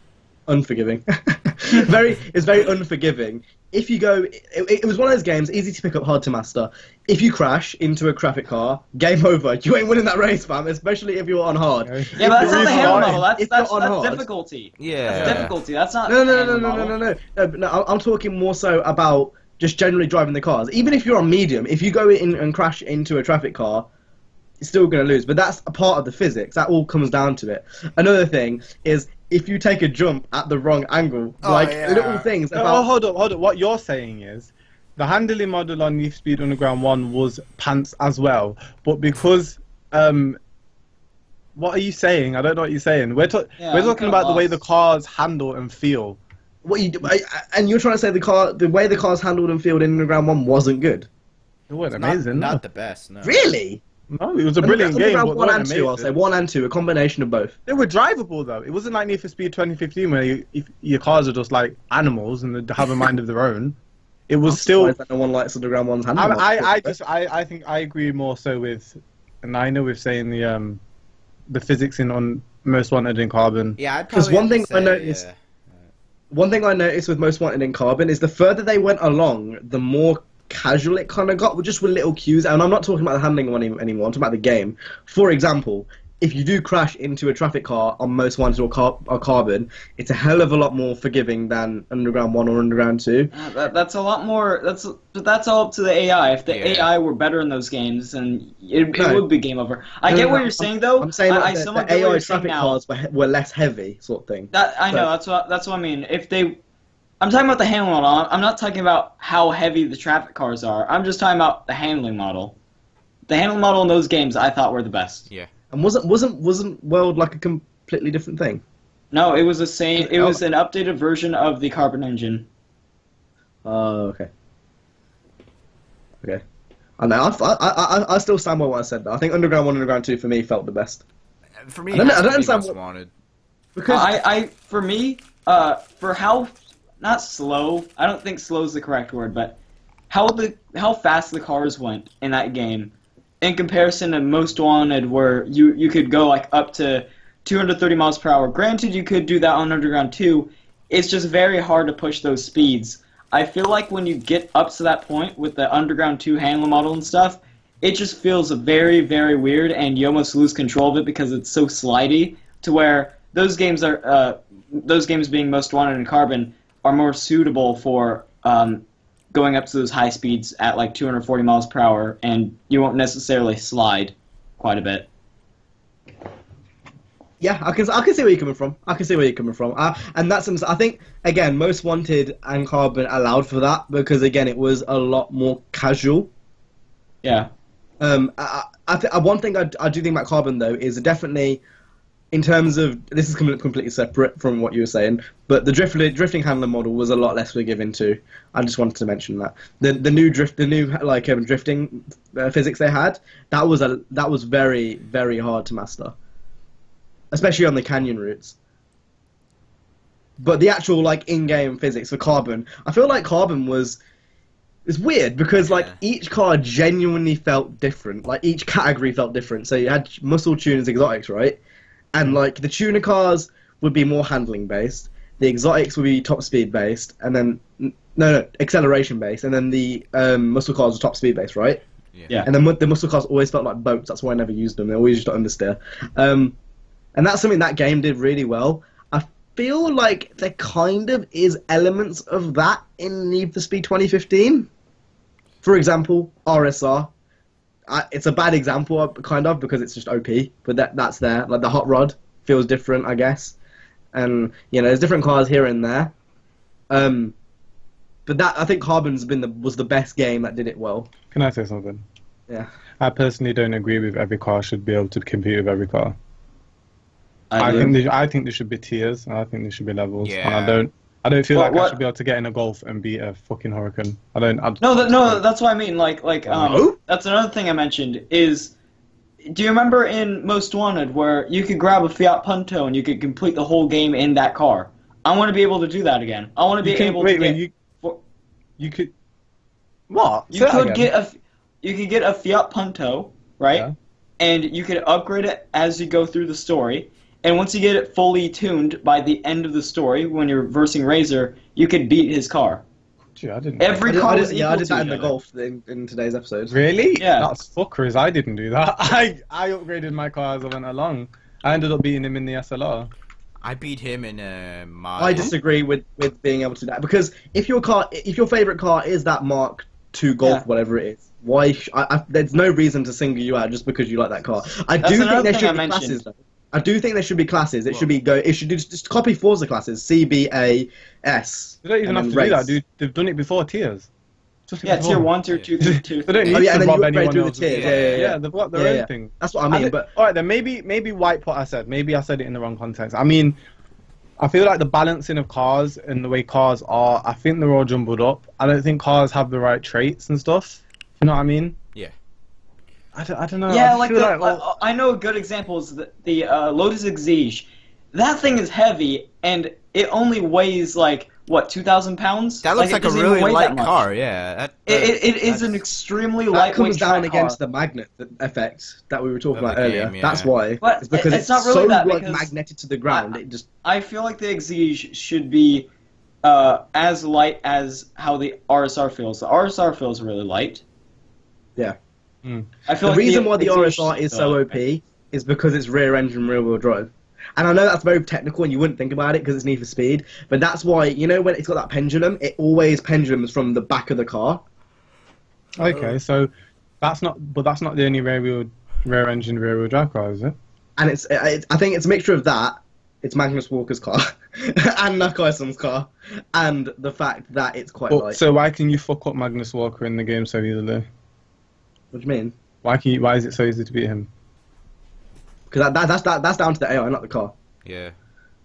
Unforgiving. It's very unforgiving. If you go, it was one of those games, easy to pick up, hard to master. If you crash into a traffic car, game over. You ain't winning that race, fam, especially if you're on hard. Yeah, but that's not the handle model. That's difficulty. Yeah. That's difficulty. That's not No, I'm talking more so about just generally driving the cars. Even if you're on medium, if you go in and crash into a traffic car, you're still going to lose. But that's a part of the physics. That all comes down to it. Another thing is, if you take a jump at the wrong angle, little things about... Oh, hold up. What you're saying is, the handling model on Need for Speed Underground 1 was pants as well, but because... what are you saying? I don't know what you're saying. We're talking about the way the cars handle and feel. And you're trying to say the way the cars handled and feel in Underground 1 wasn't good? It wasn't amazing. Not the best, no. Really? No, it was a brilliant game. Underground 1 and 2, I'll say. 1 and 2, a combination of both. They were drivable, though. It wasn't like Need for Speed 2015 where your cars are just like animals and they have a mind of their own. It was still... That no one likes Underground 1's handling. I think I agree more so with Niner with saying the physics in on Most Wanted in Carbon. Yeah, I'd Because probably one have to thing I say, noticed, yeah. one thing I noticed with Most Wanted in Carbon is the further they went along, the more casual it kind of got, just with little cues. And I'm not talking about the handling one anymore. I'm talking about the game. For example, if you do crash into a traffic car on Most Wanted or Carbon, it's a hell of a lot more forgiving than Underground 1 or Underground 2. That's a lot more. That's all up to the AI. If the Yeah. AI were better in those games, then it No. would be game over. I No, get no, what no, you're saying, though. I'm saying I that somewhat the get what AI you're saying traffic now. cars were less heavy, sort of thing. That I know. That's what I mean. I'm talking about the handling model. I'm not talking about how heavy the traffic cars are. I'm just talking about the handling model. The handling model in those games I thought were the best. Yeah. And wasn't World like a completely different thing? No, it was the same. It was an updated version of the Carbon engine. Oh, okay. Okay. I know. I still stand by what I said. Though. I think Underground 1 and Underground 2 for me felt the best. For me, I don't it has to be understand Most what- Wanted. Because For me, for how not slow. I don't think slow is the correct word, but how fast the cars went in that game, in comparison to Most Wanted, where you could go like up to 230 miles per hour. Granted, you could do that on Underground 2. It's just very hard to push those speeds. I feel like when you get up to that point with the Underground 2 handling model and stuff, it just feels very, very weird, and you almost lose control of it because it's so slidey. To where those games being Most Wanted and Carbon are more suitable for going up to those high speeds at like 240 miles per hour, and you won't necessarily slide quite a bit. yeah, I can see where you're coming from. And that's I think again, Most Wanted and Carbon allowed for that because again, it was a lot more casual. Yeah. One thing I do think about Carbon though is definitely in terms of this is completely separate from what you were saying, but the drifting handler model was a lot less forgiving too. I just wanted to mention that the new drifting physics they had that was very, very hard to master, especially on the canyon routes. But the actual like in-game physics for Carbon, I feel like Carbon it's weird because like each car genuinely felt different. Like each category felt different. So you had muscle tuners, exotics, right? And like the tuner cars would be more handling based. The exotics would be top speed based, and then no acceleration based, and then the muscle cars were top speed based, right? Yeah. And then the muscle cars always felt like boats. That's why I never used them. They always used to understeer. And that's something that game did really well. I feel like there kind of is elements of that in Need for Speed 2015. For example, RSR. It's a bad example, kind of, because it's just OP. But that's there. Like the hot rod feels different, I guess. And there's different cars here and there. But I think Carbon's was the best game that did it well. Can I say something? Yeah. I personally don't agree with every car should be able to compete with every car. I think there should be tiers, and I think there should be levels. Yeah. And I don't feel like I What? should be able to get in a Golf and beat a fucking Huracan. No, No, that's what I mean. No? That's another thing I mentioned is. Do you remember in Most Wanted where you could grab a Fiat Punto and you could complete the whole game in that car? I want to be able to do that again. I want to be able to get. You could. What? You could get a Fiat Punto, right? Yeah. And you could upgrade it as you go through the story. And once you get it fully tuned by the end of the story, when you're versing Razor, you could beat his car. Gee, I didn't. Every car was equal I did to that in each the other. Golf in today's episode. Really? Yeah. That's fuckers. I didn't do that. I upgraded my car as I went along. I ended up beating him in the SLR. I beat him in my. I disagree with being able to do that because if your favorite car is that Mark II Golf, Yeah. whatever it is, why? There's no reason to single you out just because you like that car. I That's do another think there thing should I be mentioned. classes though. I do think there should be classes. It should just copy Forza classes. C, B, A, S. They don't even and have to then do that, race. dude. They've done it before, tiers. Just Yeah, before. tier 1, tier 2, tier 2. They don't need Oh, yeah, and to then you rob upgrade anyone through the else. tiers. Yeah. They've got their Yeah. own thing. That's what I mean. But all right, then maybe wipe what I said. Maybe I said it in the wrong context. I mean, I feel like the balancing of cars and the way cars are, I think they're all jumbled up. I don't think cars have the right traits and stuff. You know what I mean? Yeah. I don't know. Yeah, I feel I know a good example is the Lotus Exige. That thing is heavy, and it only weighs like what, 2,000 pounds? That looks it like a doesn't even really weigh light that much. car. Yeah. It is an that's- extremely That lightweight comes down track against car. the magnet effect that we were talking Of about the earlier. game, yeah. That's why. But it's because it's it's not really so that, like because magneted to the ground. It just I feel like the Exige should be as light as how the RSR feels. The RSR feels really light. yeah. I feel The like reason why the Exige RSR is should so feel OP is because it's rear engine, rear wheel drive. And I know that's very technical and you wouldn't think about it because it's Need for Speed, but that's why, you know, when it's got that pendulum, it always pendulums from the back of the car. Okay, so that's not the only rear engine, rear wheel drive car, is it? And I think it's a mixture of that, it's Magnus Walker's car, and Nakaisen's car, and the fact that it's quite light. So why can you fuck up Magnus Walker in the game so easily? What do you mean? Why is it so easy to beat him? Because that's down to the AI, not the car. Yeah.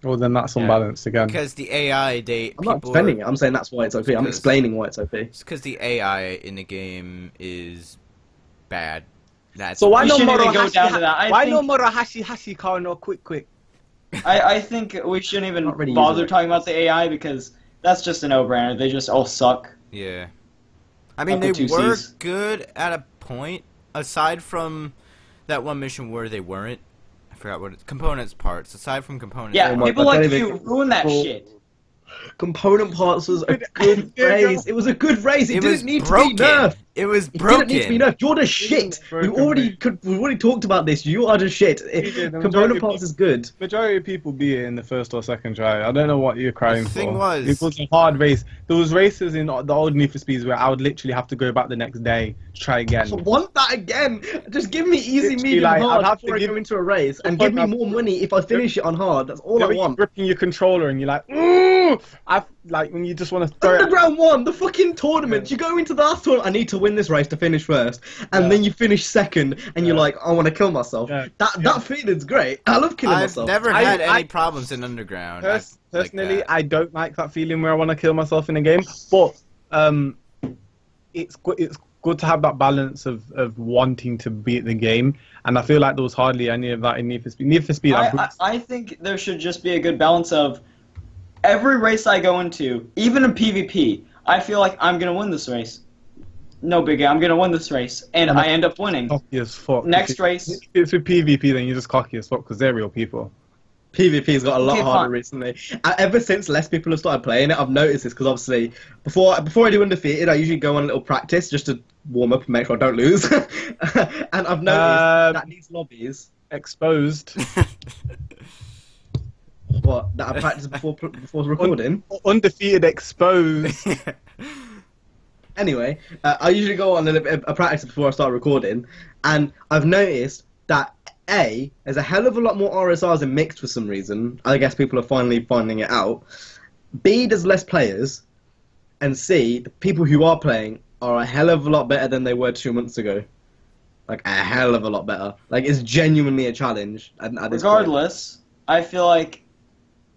Well, then that's unbalanced again. Because the AI, I'm not defending it, I'm saying that's why it's OP. I'm explaining why it's OP. It's because the AI in the game is bad. That's So why We no shouldn't even go Morohashi? down to that. Why no Morohashi car? No quick. I think we shouldn't even Not really bother using it. talking about the AI because that's just a no-brainer. They just all suck. Yeah. I mean, Up they with two were Cs. good at a point, aside from that one mission where they weren't. I forgot what components parts. Aside from components. Yeah, Oh my people God, like don't you even- ruin that Oh. shit. Component parts was a good race. It was a good race. It, was didn't need broken. to be nerfed. It was It broken. didn't need to be nerfed. You're the shit. broken We've already talked about this. You are the shit. did, the majority Component of parts is good. Majority of people beat it in the first or second try. I don't know what you're crying The for. thing was- it was a hard race. There was races in the old Need for Speeds where I would literally have to go back the next day to try again. I want that again. Just give me easy, Literally, medium, like, I'd hard have to before I give- go into a race, and give me more money if I finish it on hard. That's all You know I when you're want. gripping your controller and you're like, ooh! Like when you just want to throw it. Underground 1, the fucking tournament. You go into the last tournament. I need to win this race to finish first, and then you finish second, and you're like, I want to kill myself. Yeah. That feeling's great. I love killing I've myself. never I- had any I- problems in Underground. Personally, like that. I don't like that feeling where I want to kill myself in a game, but it's good to have that balance of wanting to beat the game, and I feel like there was hardly any of that in Need for Speed. Need for Speed, I think there should just be a good balance of every race I go into, even in PvP, I feel like I'm going to win this race. No biggie, I'm going to win this race, and I end up winning. cocky as fuck. Next If race. it's with PvP, then you're just cocky as fuck because they're real people. PvP's got a lot Okay, harder fine. recently. Ever since less people have started playing it, I've noticed this because obviously before I do undefeated, I usually go on a little practice just to warm up and make sure I don't lose. And I've noticed that these lobbies, Exposed. what that I practice before recording. Undefeated exposed. Anyway, I usually go on a practice before I start recording, and I've noticed that A, there's a hell of a lot more RSRs in mixed for some reason. I guess people are finally finding it out. B, there's less players, and C, the people who are playing are a hell of a lot better than they were 2 months ago. Like, a hell of a lot better. Like, it's genuinely a challenge at this point. Regardless, I feel like,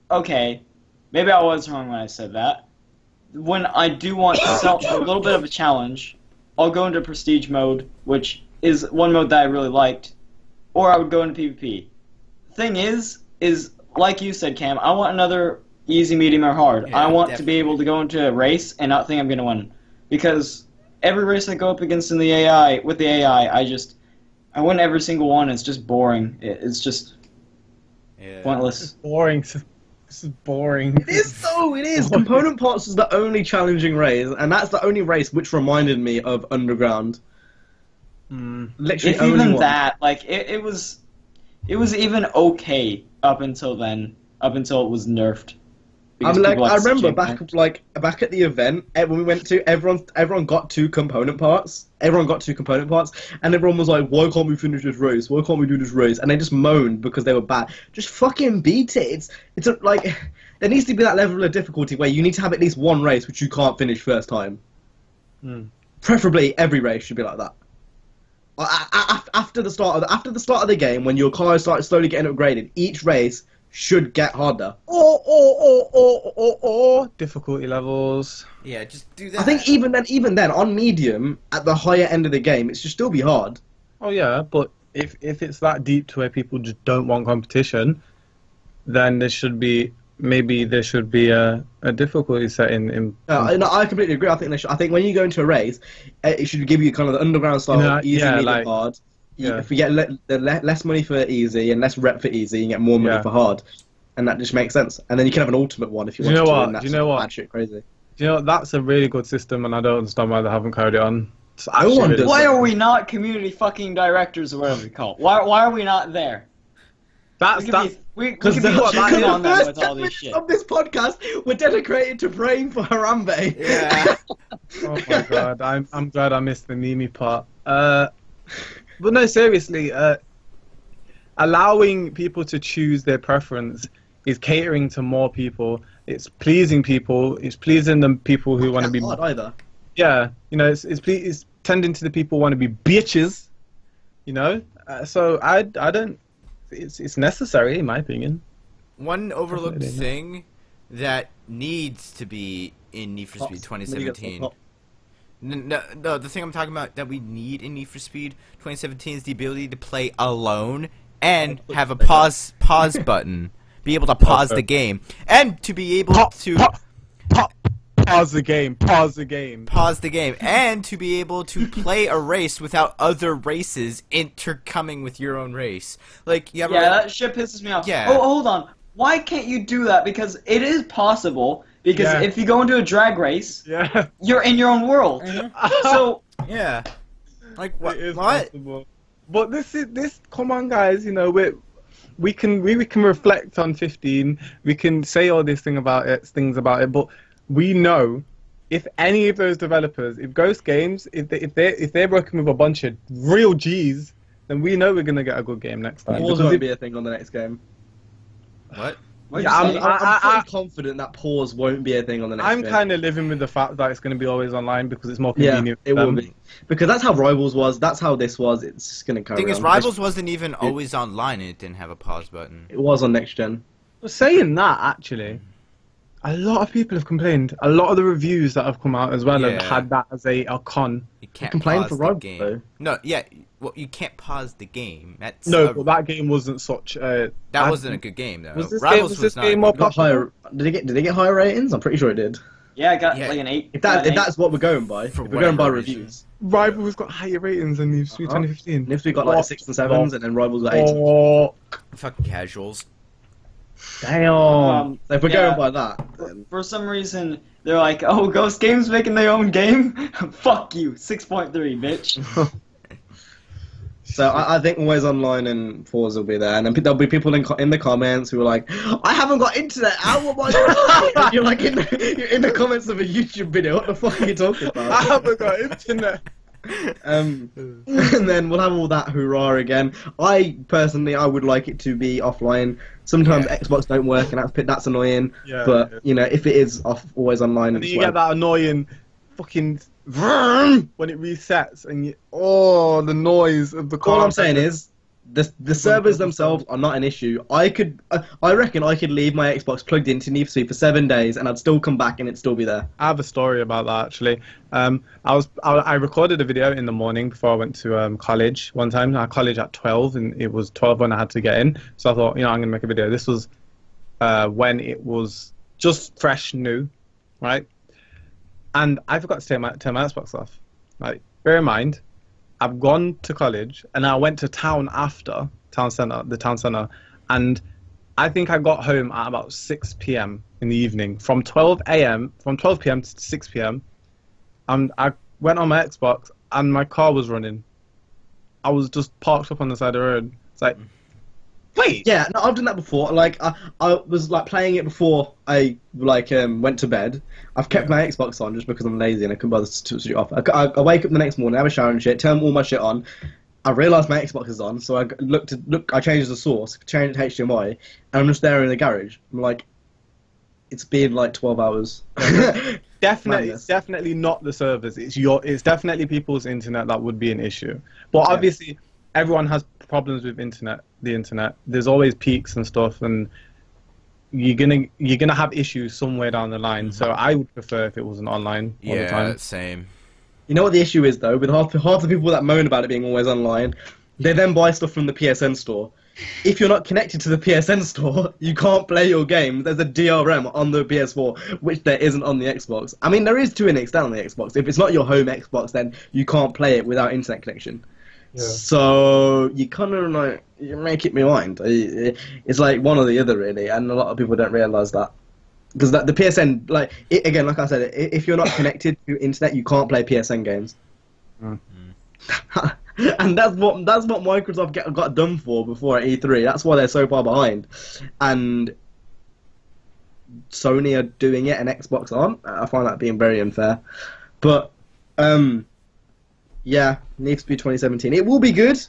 okay, maybe I was wrong when I said that. When I do want a little bit of a challenge, I'll go into prestige mode, which is one mode that I really liked, or I would go into PvP. Thing is like you said, Cam, I want another easy, medium, or hard. Yeah, I want to definitely. be able to go into a race and not think I'm going to win. Because every race I go up against in the AI, with the AI, I win every single one. It's just boring. It's just Yeah. pointless. Boring. This is boring. It is though, it is. Component parts is the only challenging race, and that's the only race which reminded me of Underground. Literally If only even one. that, like it was even okay up until then, up until it was nerfed. Because I'm like, people I to remember change it. back at the event when we went to, everyone got two component parts. Everyone got two component parts, and everyone was like, "Why can't we finish this race? Why can't we do this race?" And they just moaned because they were bad. Just fucking beat it. Like there needs to be that level of difficulty where you need to have at least one race which you can't finish first time. Preferably every race should be like that. After the start of the game, when your car starts slowly getting upgraded, each race should get harder. Difficulty levels. Yeah, just do that. I think even then, on medium, at the higher end of the game, it should still be hard. Oh yeah, but if it's that deep to where people just don't want competition, then there should be maybe there should be a difficulty setting in. No, I completely agree. I think they should. I think when you go into a race, it should give you kind of the underground style, easy, medium, hard. If you get less money for easy and less rep for easy, you get more money for hard, and that just makes sense. And then you can have an ultimate one if you want to. Do you know what? Bad shit crazy. Do you know, that's a really good system, and I don't understand why they haven't carried it on. Why are we not community fucking directors or whatever we call it? Why are we not there? That's we could be checking on them with all this shit. Of this podcast, we're dedicated to praying for Harambe. Yeah. Oh my god, I'm glad I missed the Mimi part. But no, seriously, allowing people to choose their preference is catering to more people. It's pleasing people. It's pleasing the people who want to be. Not either. Yeah, you know, it's tending to the people who want to be bitches. You know, so I don't. It's necessary in my opinion. One overlooked thing that needs to be in Need for Speed 2017. No, the thing I'm talking about that we need in Need for Speed 2017 is the ability to play alone and have a pause button. Be able to pause the game. And to be able to... Pause the game. Pause the game. Pause the game. And to be able to play a race without other races intercoming with your own race. Like, you have that shit pisses me off. Yeah. Oh, hold on. Why can't you do that? Because it is possible. Because if you go into a drag race, you're in your own world. So... Yeah. Like, what? It is possible. But this. Come on, guys. You know, we can reflect on 15. We can say all these things about it, but we know if any of those developers, if Ghost Games, if they're working with a bunch of real G's, then we know we're gonna get a good game next time. Pause won't be a thing on the next game. What? I'm pretty confident that pause won't be a thing on the next game. I'm kind of living with the fact that it's going to be always online because it's more convenient. Yeah, it will be. Because that's how Rivals was, that's how this was, it's just going to carry on. The thing is, Rivals wasn't even always online and it didn't have a pause button. It was on next gen. Well, saying that, actually, a lot of people have complained. A lot of the reviews that have come out as well have had that as a con. You can't complain for Rivals, game. though. No, well, you can't pause the game. That's but that game wasn't such a... That wasn't a good game, though. Was this Rivals game, game more popular? Did it get higher ratings? I'm pretty sure it did. Yeah, it got like an 8. If that's what we're going by, if we're going by reviews. Rivals got higher ratings than Need for Speed 2015. Need for Speed got like 6 and 7s, and then Rivals got 8. Fucking casuals. Damn. So if we're going by that, then... For some reason, they're like, oh, Ghost Games making their own game? Fuck you, 6.3, bitch. So I think Always Online and Forza will be there, and then there'll be people in the comments who are like, "I haven't got internet. How am I gonna?" You're like you're in the comments of a YouTube video. What the fuck are you talking about? I haven't got internet. And then we'll have all that hoorah again. I personally, I would like it to be offline. Sometimes Xbox don't work, and that's annoying. Yeah, but you know, if it is Always Online, and you get that annoying fucking when it resets, and the noise of the car. All I'm saying is, the servers themselves are not an issue. I reckon I could leave my Xbox plugged into Need for Speed for 7 days, and I'd still come back and it'd still be there. I have a story about that actually. I recorded a video in the morning before I went to college one time. I had college at 12, and it was 12 when I had to get in. So I thought, I'm gonna make a video. This was when it was just fresh new, right? And I forgot to turn my Xbox off. Like, bear in mind, I've gone to college and I went to town after the town centre, and I think I got home at about 6 p.m. in the evening. From 12 p.m. to 6 p.m. And I went on my Xbox and my car was running. I was just parked up on the side of the road. It's like, wait. Yeah, no, I've done that before. Like, I was like playing it before I went to bed. I've kept my Xbox on just because I'm lazy and I couldn't bother to switch it off. I wake up the next morning, have a shower and shit, turn all my shit on. I realised my Xbox is on, so I changed the source, changed it to HDMI, and I'm just there in the garage. I'm like, it's been like 12 hours. Definitely, it's definitely not the servers. It's definitely people's internet that would be an issue. But obviously, everyone has problems with the internet. There's always peaks and stuff, and you're gonna have issues somewhere down the line. So I would prefer if it wasn't online all the time. Yeah, same. You know what the issue is though? With half the people that moan about it being always online, they then buy stuff from the PSN store. if you're not connected to the PSN store, you can't play your game. There's a DRM on the PS4, which there isn't on the Xbox. I mean, there is to an extent on the Xbox. If it's not your home Xbox, then you can't play it without internet connection. Yeah. So you kind of like you make it rewind. It's like one or the other, really, and a lot of people don't realise that. Because the PSN, again, like I said, if you're not connected to internet, you can't play PSN games. Mm. And that's what Microsoft got done for before at E3. That's why they're so far behind. And Sony are doing it and Xbox aren't. I find that being very unfair. But yeah, Need for Speed 2017. It will be good.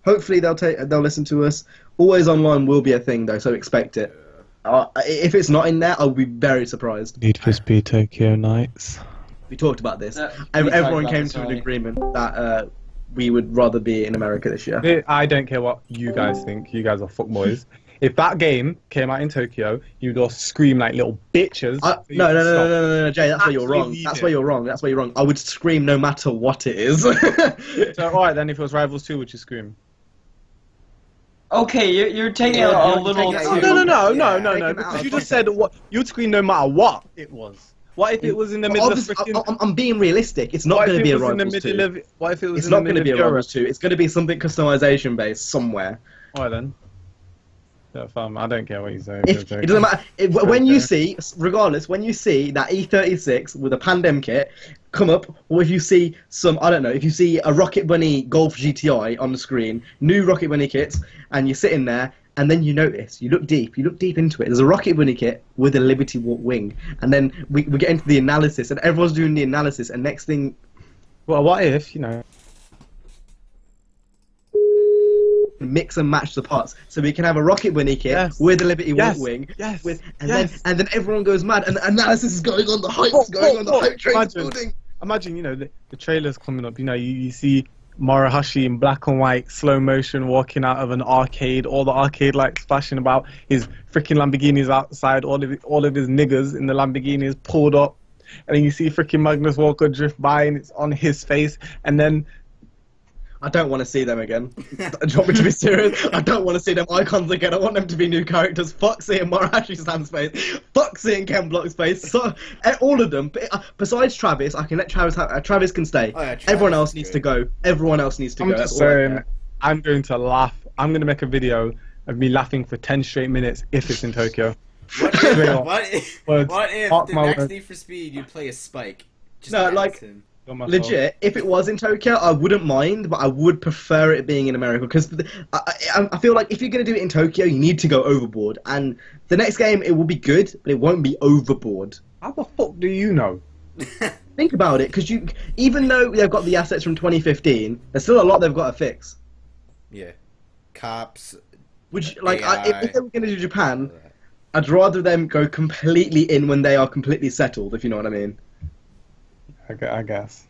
Hopefully they'll listen to us. Always online will be a thing though, so expect it. If it's not in there, I'll be very surprised. Need for Speed Tokyo Nights. We talked about this. We Everyone talked came about to an this agreement that we would rather be in America this year. I don't care what you guys think. You guys are fuckboys. If that game came out in Tokyo, you'd all scream like little bitches. No, Jay, that's where you're wrong. Actually That's where you're wrong. That's where you're wrong. I would scream no matter what it is. So, alright, then if it was Rivals 2, would you scream? Okay, you're taking Yeah, a you're little. taking it too- out. No. Because you just said what you'd scream no matter what it was. What if it was in the middle of freaking? I'm being realistic. It's not going to be a Rivals 2. What if it was It's in not the going to middle be a of Rivals 2. It's going to be something customization based somewhere. Alright then. Yeah, fine. I don't care what you say. It doesn't matter. When you see, regardless, when you see that E36 with a Pandem kit come up, or if you see if you see a Rocket Bunny Golf GTI on the screen, new Rocket Bunny kits, and you're sitting there, and then you notice, you look deep into it. There's a Rocket Bunny kit with a Liberty Walk wing, and then we get into the analysis, and everyone's doing the analysis, and next thing, Well, what if mix and match the parts, so we can have a Rocket Bunny kit with a Liberty Walk wing, and then everyone goes mad, and the analysis is going on, the hype's going on, the hype train's building. Imagine, the trailer's coming up. You see Morohashi in black and white, slow motion, walking out of an arcade. All the arcade lights flashing about. His freaking Lamborghini's outside. All of his niggas in the Lamborghinis pulled up, and then you see freaking Magnus Walker drift by, and it's on his face, and then. I don't want to see them again. Do you want me to be serious? I don't want to see them icons again. I want them to be new characters. Fuck seeing Morohashi Sam's face. Fuck seeing Ken Block's face. So, all of them. Besides Travis, I can let Travis have. Travis can stay. Oh, yeah, Travis Everyone else is needs good. to go. Everyone else needs to I'm go. just That's all I saying, care. I'm going to laugh. I'm going to make a video of me laughing for 10 straight minutes if it's in Tokyo. What Straight if, up. what Words. if Mark the my next words. Need for Speed you play a Spike? Just No, as like- him. Legit, if it was in Tokyo, I wouldn't mind, but I would prefer it being in America, because I feel like if you're going to do it in Tokyo, you need to go overboard, and the next game, it will be good, but it won't be overboard. How the fuck do you know? Think about it, because even though they've got the assets from 2015, there's still a lot they've got to fix. Yeah. Cops. Which, if AI. they were going to do Japan, I'd rather them go completely in when they are completely settled, if you know what I mean. I guess.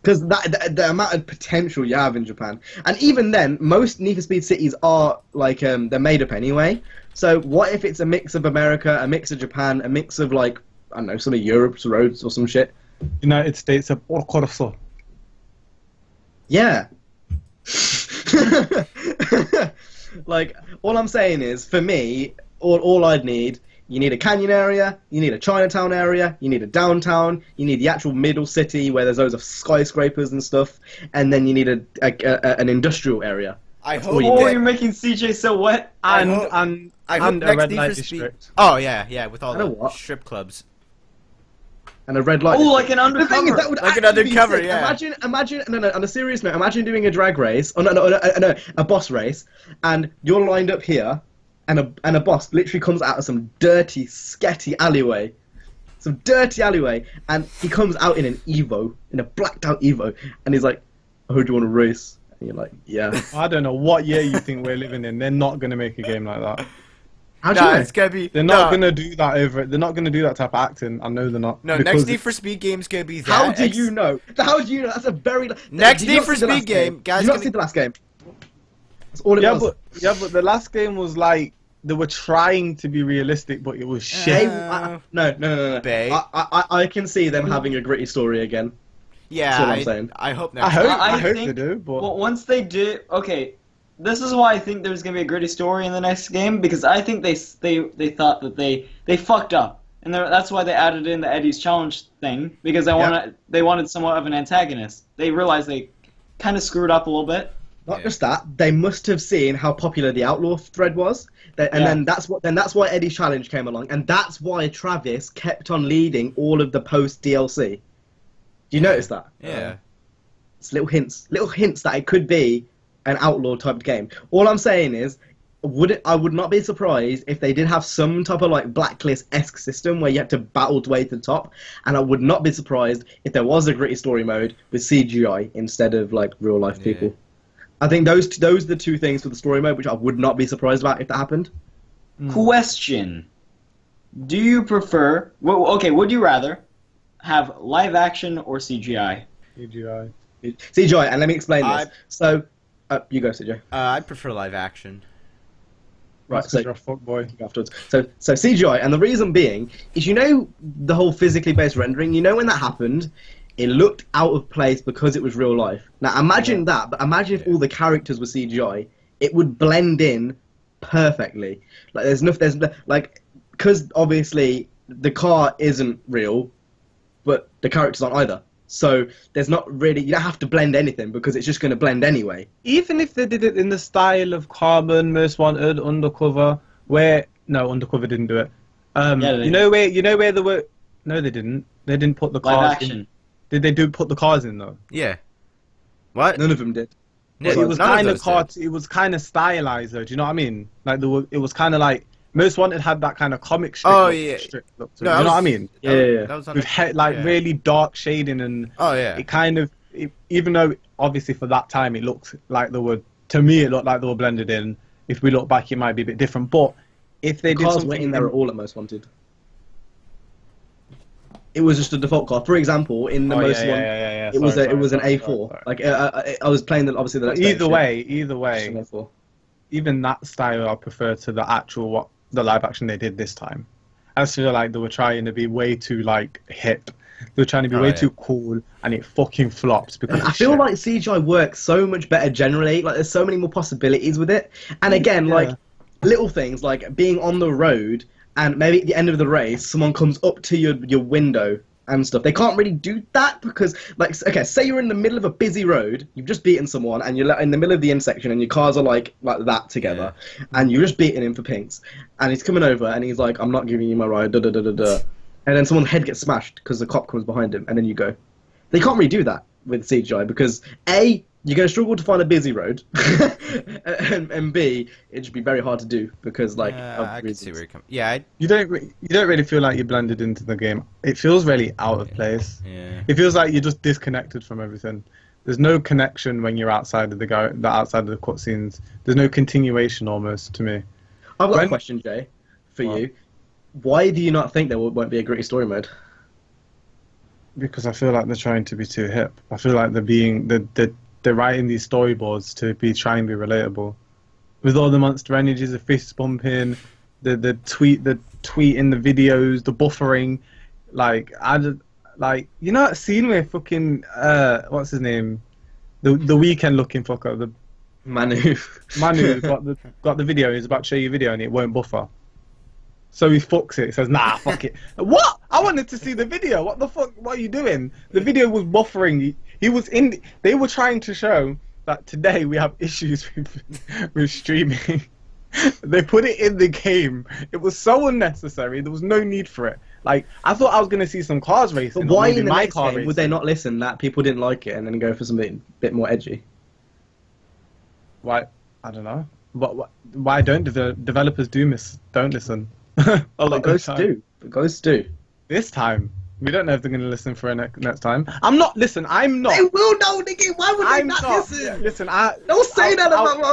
Because the amount of potential you have in Japan, and even then, most Need for Speed cities are they're made up anyway. So what if it's a mix of America, a mix of Japan, a mix of I don't know, some of Europe's roads or some shit? United States of Corso. Yeah. All I'm saying is, for me, all I'd need. You need a canyon area, you need a Chinatown area, you need a downtown, you need the actual middle city where there's loads of skyscrapers and stuff, and then you need an industrial area. I That's hope. all you Oh, need. you're making CJ so wet. I And hope- and I hope and a next red Need light for Speed. district. Oh yeah, with all I know the what. strip clubs. And a red light. Oh, like an The thing is, undercover. that would Like an actually be undercover, sick. yeah. Imagine, no, on a serious note, imagine doing a drag race, no, a boss race, and you're lined up here, and a boss literally comes out of some dirty, sketty alleyway. And he comes out in an Evo, in a blacked out Evo, and he's like, "I heard you want to race." And you're like, "Yeah." I don't know what year you think we're living in. They're not gonna make a game like that. How do you No, know? it's gonna be. They're not gonna do that over. They're not gonna do that type of acting. I know they're not. No, because next Need for Speed game's gonna be that. How do you know? How do you know? That's a very... Next Did you Need not for see the Speed last game, guys, Did you not gonna- see the last game? That's all it was. but the last game was like they were trying to be realistic, but it was shit. No. Babe. I can see them having a gritty story again. Yeah, That's all I'm saying. I hope next. I hope I I hope think- they do, but Well, once they do, okay, this is why I think there's gonna be a gritty story in the next game, because I think they thought that they fucked up, and that's why they added in the Eddie's challenge thing, because they wanted somewhat of an antagonist. They realized they kind of screwed up a little bit. Not just that, they must have seen how popular the Outlaw thread was, then that's why Eddie's challenge came along, and that's why Travis kept on leading all of the post DLC. Do you notice that? Yeah. It's little hints that it could be an Outlaw type game. All I'm saying is, I would not be surprised if they did have some type of like Blacklist-esque system where you had to battle to way to the top, and I would not be surprised if there was a gritty story mode with CGI instead of like real life people. I think those are the two things for the story mode which I would not be surprised about if that happened. Question: do you prefer? Would you rather have live action or CGI? CGI. CGI, and let me explain this. So, you go, CJ. I prefer live action. Right, so you're a fuckboy. Afterwards. So CGI, and the reason being is, you know, the whole physically based rendering. You know, when that happened, it looked out of place because it was real life. Now imagine that, but imagine if all the characters were CGI, it would blend in perfectly. Like because obviously the car isn't real, but the characters aren't either. So there's not really, you don't have to blend anything because it's just going to blend anyway. Even if they did it in the style of Carbon, Most Wanted, Undercover, Undercover didn't do it. You know where they were. No, they didn't. They didn't put the cars in. Did they put the cars in though? Yeah. What? None of them did. Yeah, it was kind of it was kind of stylized though. Do you know what I mean? Like it was kind of like Most Wanted had that kind of comic strip. Oh look, yeah. Strip look to it, you know what I mean? Yeah. That was on with really dark shading and. Oh yeah. It kind of, even though obviously for that time it looked like they were. To me, it looked like they were blended in. If we look back, it might be a bit different. But if they did cars something weren't in there at all at Most Wanted. It was just a default car. For example, in the Most Wanted, it was an A4. Sorry. Like I was playing obviously the next either way, even that style I prefer to the actual the live action they did this time. I just feel like they were trying to be way too like hip. They were trying to be way too cool, and it fucking flopped because I feel like CGI works so much better generally. Like there's so many more possibilities with it. And again, like little things like being on the road. And maybe at the end of the race, someone comes up to your window and stuff. They can't really do that because, like, okay, say you're in the middle of a busy road, you've just beaten someone, and you're in the middle of the intersection, and your cars are like that together, and you're just beating him for pinks, and he's coming over, and he's like, "I'm not giving you my ride," da da da da da, and then someone's head gets smashed because the cop comes behind him, and then you go. They can't really do that with CGI because A, you're going to struggle to find a busy road, and B, it'd just be very hard to do because, like, I can see where you're coming. Yeah, you don't really feel like you're blended into the game. It feels really out of place. Yeah. It feels like you're just disconnected from everything. There's no connection when you're outside of the cutscenes. There's no continuation almost to me. I've got a question, Jay, for you. Why do you not think there won't be a gritty story mode? Because I feel like they're trying to be too hip. I feel like they're writing these storyboards to trying to be relatable. With all the monster energies, the fist bumping, the tweet in the videos, the buffering, you know that scene where fucking what's his name, the weekend looking fucker, the Manu got the video. He's about to show you a video and it won't buffer. So he fucks it. He says, "Nah, fuck it." What? I wanted to see the video. What the fuck? What are you doing? The video was buffering. They were trying to show that today we have issues with streaming. They put it in the game. It was so unnecessary. There was no need for it. Like, I thought I was going to see some cars racing. But why in the next game would they not listen that people didn't like it and then go for something a bit more edgy? Why? I don't know. Why don't developers don't listen? But Ghosts do. Ghosts do. This time. We don't know if they're going to listen for next time. I'm not. Listen, I'm not. They will know, nigga. Why would they not listen? Yeah, listen, don't say that about my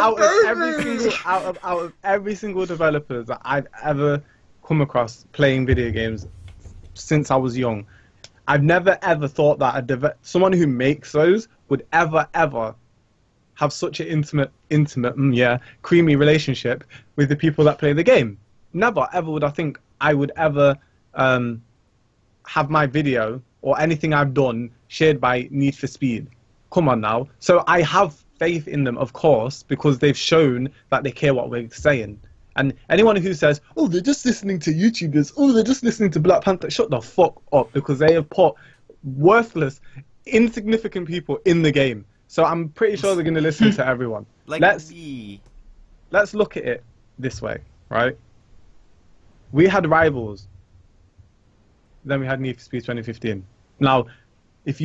out of every single developer that I've ever come across playing video games since I was young, I've never ever thought that someone who makes those would ever have such an intimate, creamy relationship with the people that play the game. Never ever would I think I would ever have my video or anything I've done shared by Need for Speed. Come on now. So I have faith in them, of course, because they've shown that they care what we're saying. And anyone who says, "Oh, they're just listening to YouTubers," "Oh, they're just listening to Black Panther," shut the fuck up, because they have put worthless, insignificant people in the game. So I'm pretty sure they're going to listen to everyone. Like let's me. let's look at it this way, right? We had Rivals, then we had Need for Speed 2015. Now, if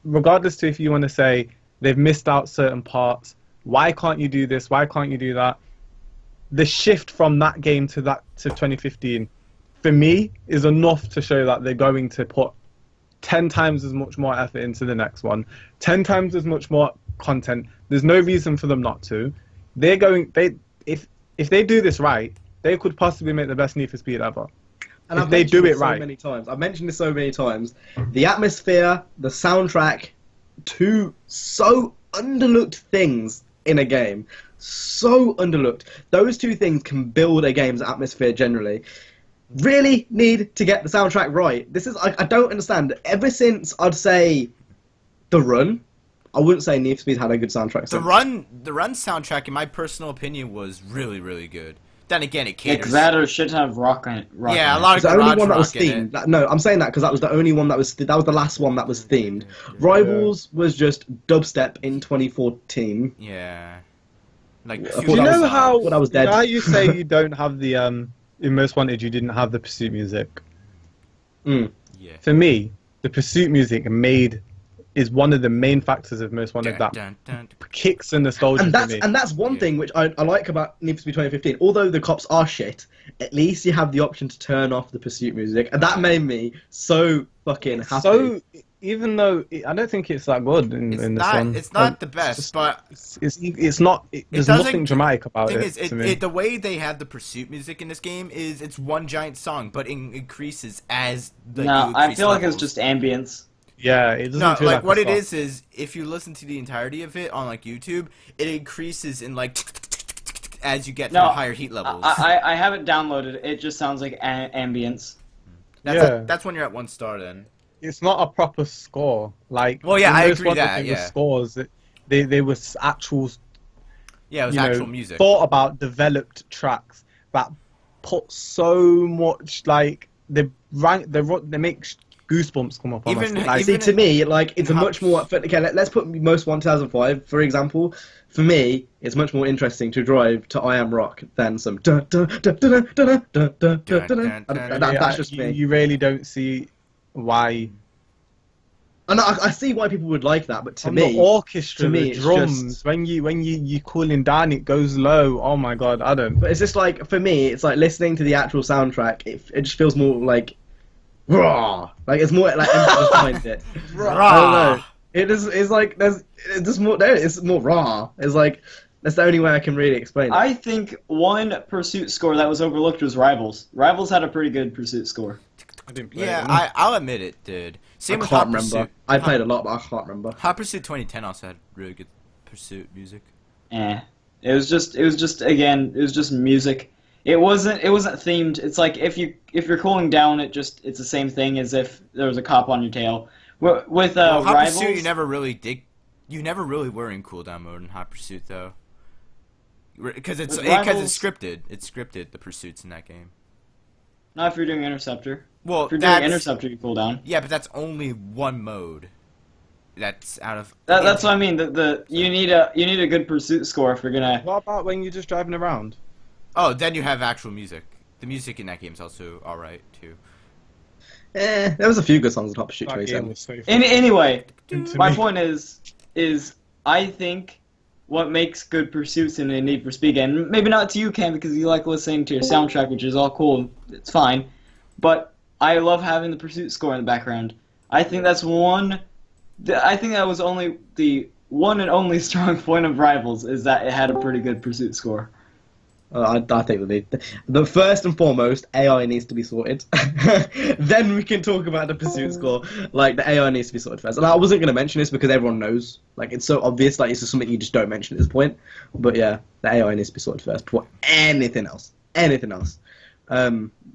regardless to if you want to say they've missed out certain parts, why can't you do this? Why can't you do that? The shift from that game to 2015, for me, is enough to show that they're going to put 10 times as much more effort into the next one, 10 times as much more content. There's no reason for them not to. If they do this right, they could possibly make the best Need for Speed ever. And if they do it right. Many times. I've mentioned this so many times. The atmosphere, the soundtrack, two so underlooked things in a game. So underlooked. Those two things can build a game's atmosphere generally. Really need to get the soundtrack right. This is I don't understand. Ever since I'd say The Run, I wouldn't say Need for Speed had a good soundtrack. The Run soundtrack, in my personal opinion, was really, really good. Then again, it caters. Because that or shit ton of rock on it. Yeah, a lot of the only one that was rock in it. themed. No, I'm saying that because that was the only one that was that was the last one that was themed. Rivals was just dubstep in 2014. Yeah. Like, I Do you know how? I was dead. You know how you say you don't have the in Most Wanted, you didn't have the pursuit music. Mm. Yeah. For me, the pursuit music is one of the main factors of Most Wanted that kicks the nostalgia for me. And that's one thing which I like about Need for Speed 2015. Although the cops are shit, at least you have the option to turn off the pursuit music, and that made me so fucking happy. So even though I don't think it's that good in this one, it's not the best, but it's not. There's nothing dramatic about it. Thing is, the way they have the pursuit music in this game is it's one giant song, but it increases as the. No, I feel like it's just ambience. Yeah, it doesn't No, feel like what a it song. is if you listen to the entirety of it on like YouTube, it increases in like as you get to higher heat levels. I have it downloaded. It just sounds like ambience. That's when you're at 1 star then. It's not a proper score. Like, well, yeah, in I Most agree Wanted, that, they were yeah. scores. They were actual. Yeah, it was actual music. Thought about, developed tracks that put so much like they make goosebumps come up on us. Like, see, to me, like it's a much more. Okay, let's put Most 1005 for example. For me, it's much more interesting to drive to I Am Rock than some. That's just me. You really don't see why. And I see why people would like that, but to me, the orchestra, to me, the drums, just... when you cooling down, it goes low. Oh my god, I don't. But it's just like for me, it's like listening to the actual soundtrack. It just feels more like raw. Like it's more like emphasis behind it. Raw. I don't know. It's like there's just more there. It's more raw. It's like that's the only way I can really explain it. I think one pursuit score that was overlooked was Rivals. Rivals had a pretty good pursuit score. I didn't play Yeah, it. I'll admit it, dude. Same I with can't Hot remember. Pursuit. I played a lot, but I can't remember. Hot Pursuit 2010 also had really good pursuit music. It was just music. It wasn't themed. It's like if you're cooling down, it's the same thing as if there was a cop on your tail. With Hot Rivals, Pursuit, you never really were in cooldown mode in Hot Pursuit though, because it's scripted. It's scripted, the pursuits in that game. not if you're doing Interceptor. Well, If you're doing Interceptor, you cool down. Yeah, but that's only one mode. That's out of. That's what I mean. You need a good pursuit score if you're gonna. What about when you're just driving around? Oh, then you have actual music. The music in that game is also alright too. There was a few good songs in Hot Pursuit That game 27. was so fun. Anyway, To my me. point is I think what makes good pursuits in a Need for Speed game, maybe not to you, Cam, because you like listening to your soundtrack, which is all cool, it's fine, but I love having the pursuit score in the background. I think that was only the one and only strong point of Rivals, is that it had a pretty good pursuit score. I think the first and foremost, AI needs to be sorted. Then we can talk about the pursuit score. Like, the AI needs to be sorted first. And I wasn't going to mention this because everyone knows. Like, it's so obvious. Like, it's just something you just don't mention at this point. But yeah, the AI needs to be sorted first before anything else. Anything else.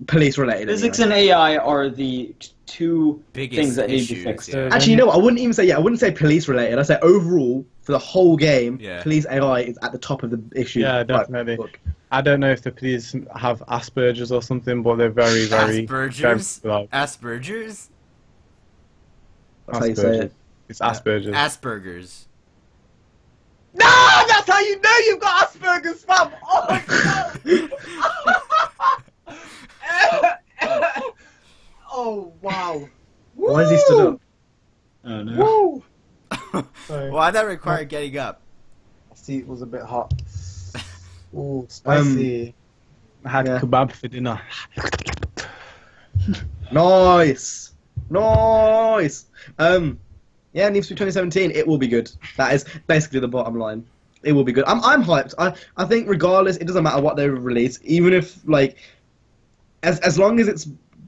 Police related. Physics and AI are the two Biggest things that need to be issues, fixed. yeah. Actually, you know what? I wouldn't say police related. I'd say overall for the whole game, Yeah. police AI is at the top of the issue. Yeah, Like, definitely. look. I don't know if the police have Asperger's or something, but they're very, very... Asperger's? very loud. Asperger's? That's how you say it. It's Asperger's. Asperger's. No, that's how you know you've got Asperger's, fam! Oh, oh wow. Why is he stood up? Oh no. Woo! Why that require getting up? Seat was a bit hot. Ooh, spicy. I had yeah. kebab for dinner. Nice. Nice. Yeah, Need for Speed 2017, it will be good. That is basically the bottom line. It will be good. I'm hyped. I think regardless, it doesn't matter what they release, even if like as long as it's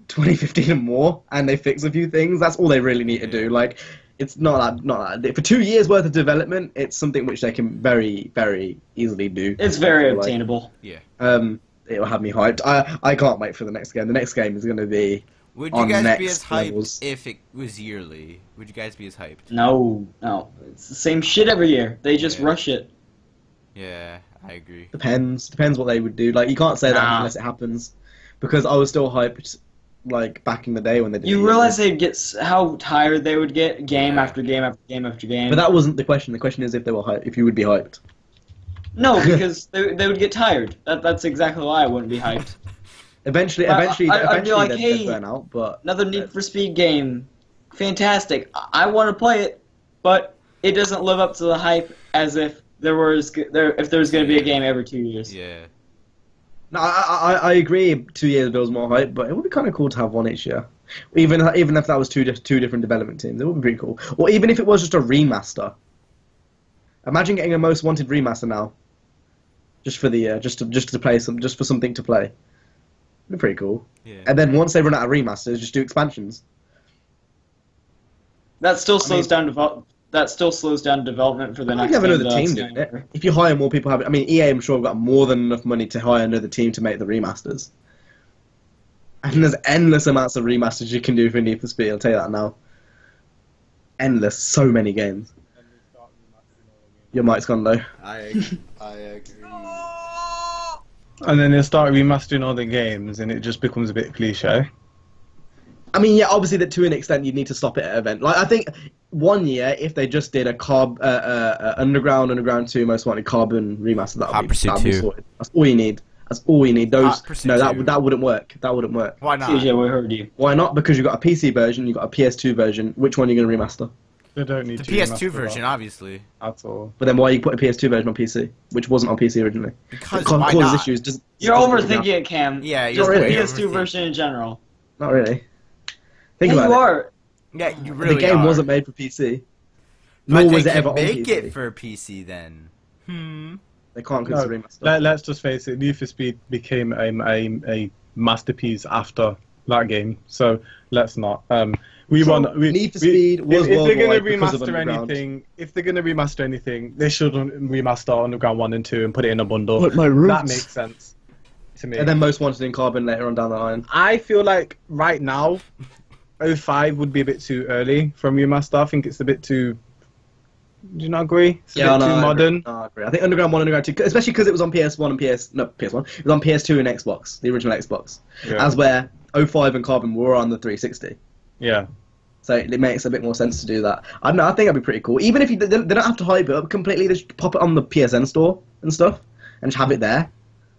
2015 and more and they fix a few things, that's all they really need to do. Like it's not that for 2 years worth of development, it's something which they can very, very easily do. It's very obtainable. Yeah. It will have me hyped. I can't wait for the next game. The next game is going to be Would you on guys be next as hyped levels. if it was yearly? Would you guys be as hyped? No, it's the same shit every year. They just Yeah. rush it. Yeah, I agree. Depends what they would do. Like you can't say that Nah. unless it happens, because I was still hyped like back in the day when they did. You it. realize they'd get how tired they would get game Yeah. after game after game after game. But that wasn't the question. The question is if they were hyped, if you would be hyped. No, because they would get tired. That's exactly why I wouldn't be hyped. Eventually, I'd eventually, be like, they'd hey, burn out. But Another Need for Speed game, fantastic. I want to play it, but it doesn't live up to the hype as if there was going to be a game every 2 years. Yeah. no, I agree. 2 years builds more hype, but it would be kind of cool to have one each year. Even if that was two different development teams, it would be pretty cool. Or even if it was just a remaster. Imagine getting a Most Wanted remaster now. Just for the just to play just for something to play. It'd be pretty cool. Yeah. And then once they run out of remasters, just do expansions. That still slows down development for the I next have game. another team doing it. If you hire more people, I mean, EA, I'm sure, have got more than enough money to hire another team to make the remasters. And there's endless amounts of remasters you can do for Need for Speed. I'll tell you that now. Endless, so many games. Your mic's gone low. I agree. And then they'll start remastering all the games, and it just becomes a bit cliche. I mean, yeah, obviously that to an extent you'd need to stop it at an event. Like I think 1 year, if they just did a Underground 2 Most Wanted Carbon remaster, that'd be sorted. That's all you need. That's all you need. Those that wouldn't work. That wouldn't work. Why not? CJ, we heard you. Why not? Because you've got a PC version, you've got a PS2 version. Which one are you going to remaster? They don't need The to PS2 remaster version, that obviously. at all. But then why you put a PS2 version on PC, which wasn't on PC originally? Because It why causes not? issues. You're overthinking it, Cam. Yeah, Just you're the really PS2 version in general. Not really. Think Yeah, about you it. are. Yeah, you really The game are. wasn't made for PC. But Nor they was it can ever on make PC. it for PC then. They can't No, consider remaster. let's just face it, Need for Speed became a masterpiece after that game, so let's not. Need for Speed was if they're going to worldwide because of remaster Underground. anything, they should remaster Underground 1 and 2 and put it in a bundle. But my That roots. makes sense to me. And then Most Wanted in Carbon later on down the line. I feel like right now, 05 would be a bit too early from remaster. I think it's a bit too. Do you not agree? It's a bit too modern. No, I agree. I think Underground 1 and Underground 2, especially because it was on PS1 and PS1. It was on PS2 and Xbox, the original Xbox. Yeah. As where 05 and Carbon were on the 360. Yeah. So it makes a bit more sense to do that. I don't know. I think that'd be pretty cool. Even if they don't have to hype it up completely, they just pop it on the PSN store and stuff, and just have it there.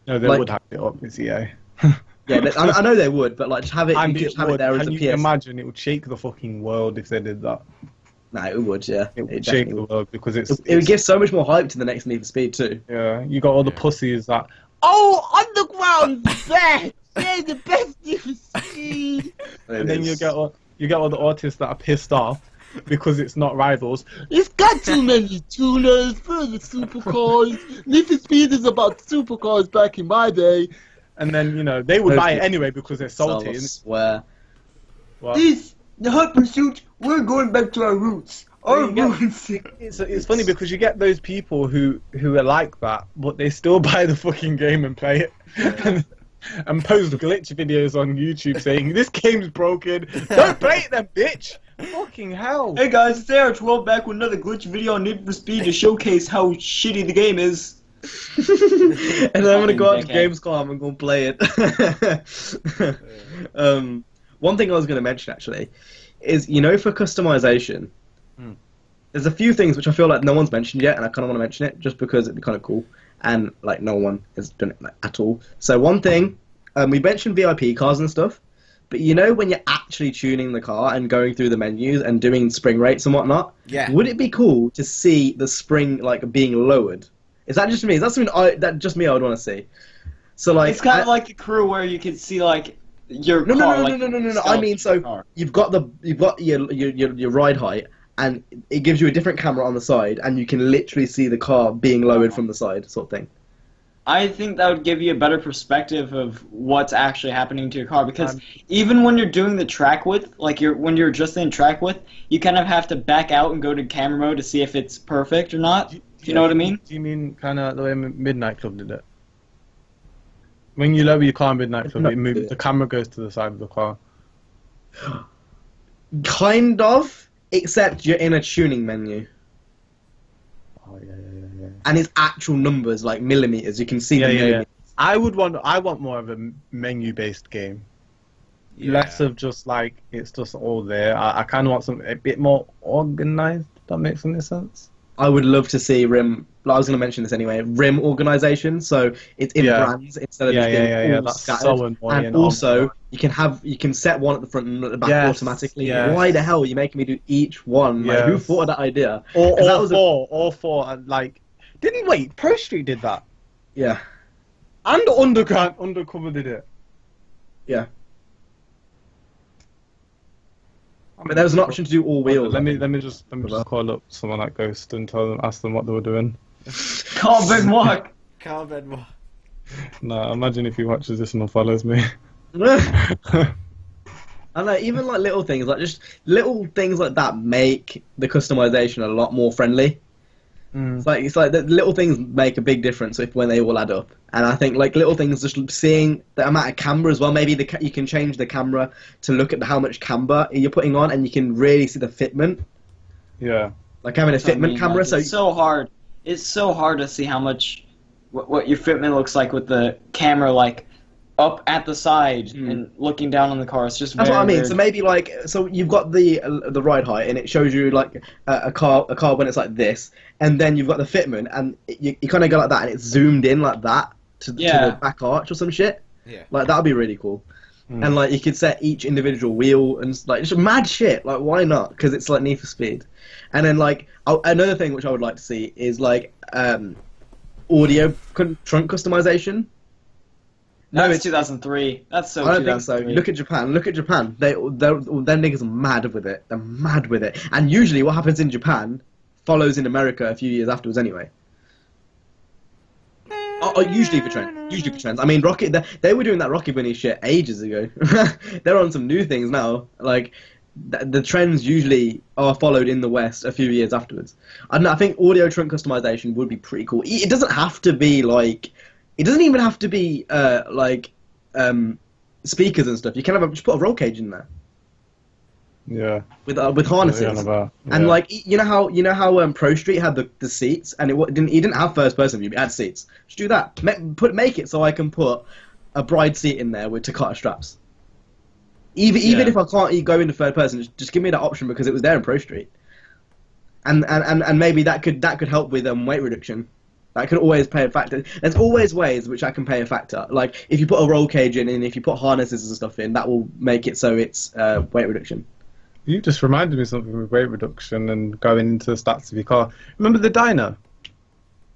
No, they Like- would have it up. It's EA. Yeah, I know they would, but like just have it. And You it just have it would. there as Can a you PS. imagine? It would shake the fucking world if they did that. No, it would. Yeah, It would it shake definitely the would. world because it's. It would give so much more hype to the next Need for Speed too. Yeah, you got all the pussies that. Oh, Underground best! They're the best Need for Speed! And then you get all the artists that are pissed off because it's not Rivals. It's got too many tuners for the supercars. Need for Speed is about supercars back in my day. And then, they would buy it anyway because they're salty. I swear. Well, The Hot Pursuit, we're going back to our roots. Our you get- roots. it's funny because you get those people who are like that, but they still buy the fucking game and play it. And post glitch videos on YouTube saying, this game's broken, don't play it then, bitch! Fucking hell. Hey guys, it's AR12 back with another glitch video on Need for Speed to showcase how shitty the game is. And then I'm gonna go out to Fucking Gamescom and go and play it. One thing I was gonna mention actually is, you know, for customization, there's a few things which I feel like no one's mentioned yet, and I kind of want to mention it just because it'd be kind of cool, and like no one has done it like, at all. So one thing, we mentioned VIP cars and stuff, but you know when you're actually tuning the car and going through the menus and doing spring rates and whatnot, would it be cool to see the spring like being lowered? Is that just me? Is that something I would want to see? So like, it's kind of like the Crew where you can see like your car. No. I mean, so you've got your ride height, and it gives you a different camera on the side, and you can literally see the car being lowered from the side, sort of thing. I think that would give you a better perspective of what's actually happening to your car, because even when you're doing the track width, like when you're adjusting track width, you kind of have to back out and go to camera mode to see if it's perfect or not. Do you know what I mean? Do you mean kind of the way Midnight Club did it? When you lower your car in Midnight Club, the camera goes to the side of the car. Kind of, except you're in a tuning menu. Oh yeah. And it's actual numbers, like millimeters. You can see the millimeters. I want more of a menu-based game. Less of just like it's just all there. I kind of want something a bit more organized. If that makes any sense. I would love to see RIM. I was going to mention this anyway. RIM organization, so it's in brands instead of just being all that's scattered. so annoying. And also, you can set one at the front and at the back automatically. Yes. Why the hell are you making me do each one? Like, who thought of that idea? All four, and like, Pro Street did that. Yeah. And Undercover did it. Yeah. But there was an option to do all wheels. Let me just call up someone at Ghost and ask them what they were doing. Call Ben Walk. No, imagine if he watches this and follows me. I know, even like little things like that make the customization a lot more friendly. It's like the little things make a big difference when they all add up. And I think like little things, just seeing the amount of camera as well. Maybe you can change the camera to look at how much camber you're putting on, and you can really see the fitment. Yeah. Like having a fitment camera. Like, it's so hard. It's so hard to see how much what your fitment looks like with the camera like up at the side and looking down on the car. It's just that's what I mean. So maybe like you've got the ride height, and it shows you like a car when it's like this, and then you've got the fitment, and you kind of go like that, and it's zoomed in like that to the back arch or some shit. Yeah. Like that'd be really cool. And like you could set each individual wheel and like just mad shit. Like why not? Because it's like Need for Speed. And then like another thing which I would like to see is like audio trunk customization. No, it's 2003. That's so. I don't think so. Look at Japan. Their niggas are mad with it. They're mad with it. And usually, what happens in Japan follows in America a few years afterwards, anyway. Usually for trends. I mean, they were doing that Rocky Bunny shit ages ago. They're on some new things now. Like the trends usually are followed in the West a few years afterwards. I think audio trunk customization would be pretty cool. It doesn't have to be like. It doesn't even have to be speakers and stuff. You can just put a roll cage in there. Yeah. With harnesses. And like you know how Pro Street had the seats, and it didn't have first person view, but it had seats. Just do that. Make it so I can put a bride seat in there with Takata straps. Even if I can't go into third person, just give me that option because it was there in Pro Street. And maybe that could help with weight reduction. That can always play a factor. There's always ways which I can play a factor. Like if you put a roll cage in and if you put harnesses and stuff in, that will make it so it's weight reduction. You just reminded me of something with weight reduction and going into the stats of your car. Remember the dyno?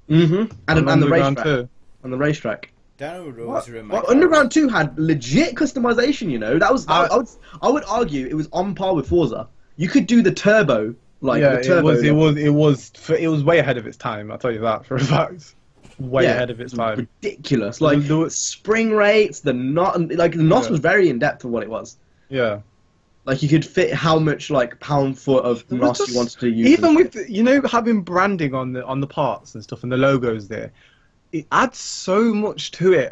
Mm-hmm. And the racetrack. And the racetrack. Underground 2 had legit customization. You know that was. I would argue it was on par with Forza. You could do the turbo. It was way ahead of its time. I'll tell you that for a fact. Way ahead of its time. Ridiculous. Like spring rates, the NOS was very in depth of what it was. Yeah. Like you could fit how much like pound foot of NOS you wanted to use. Even with having branding on the parts and stuff and the logos there. it adds so much to it.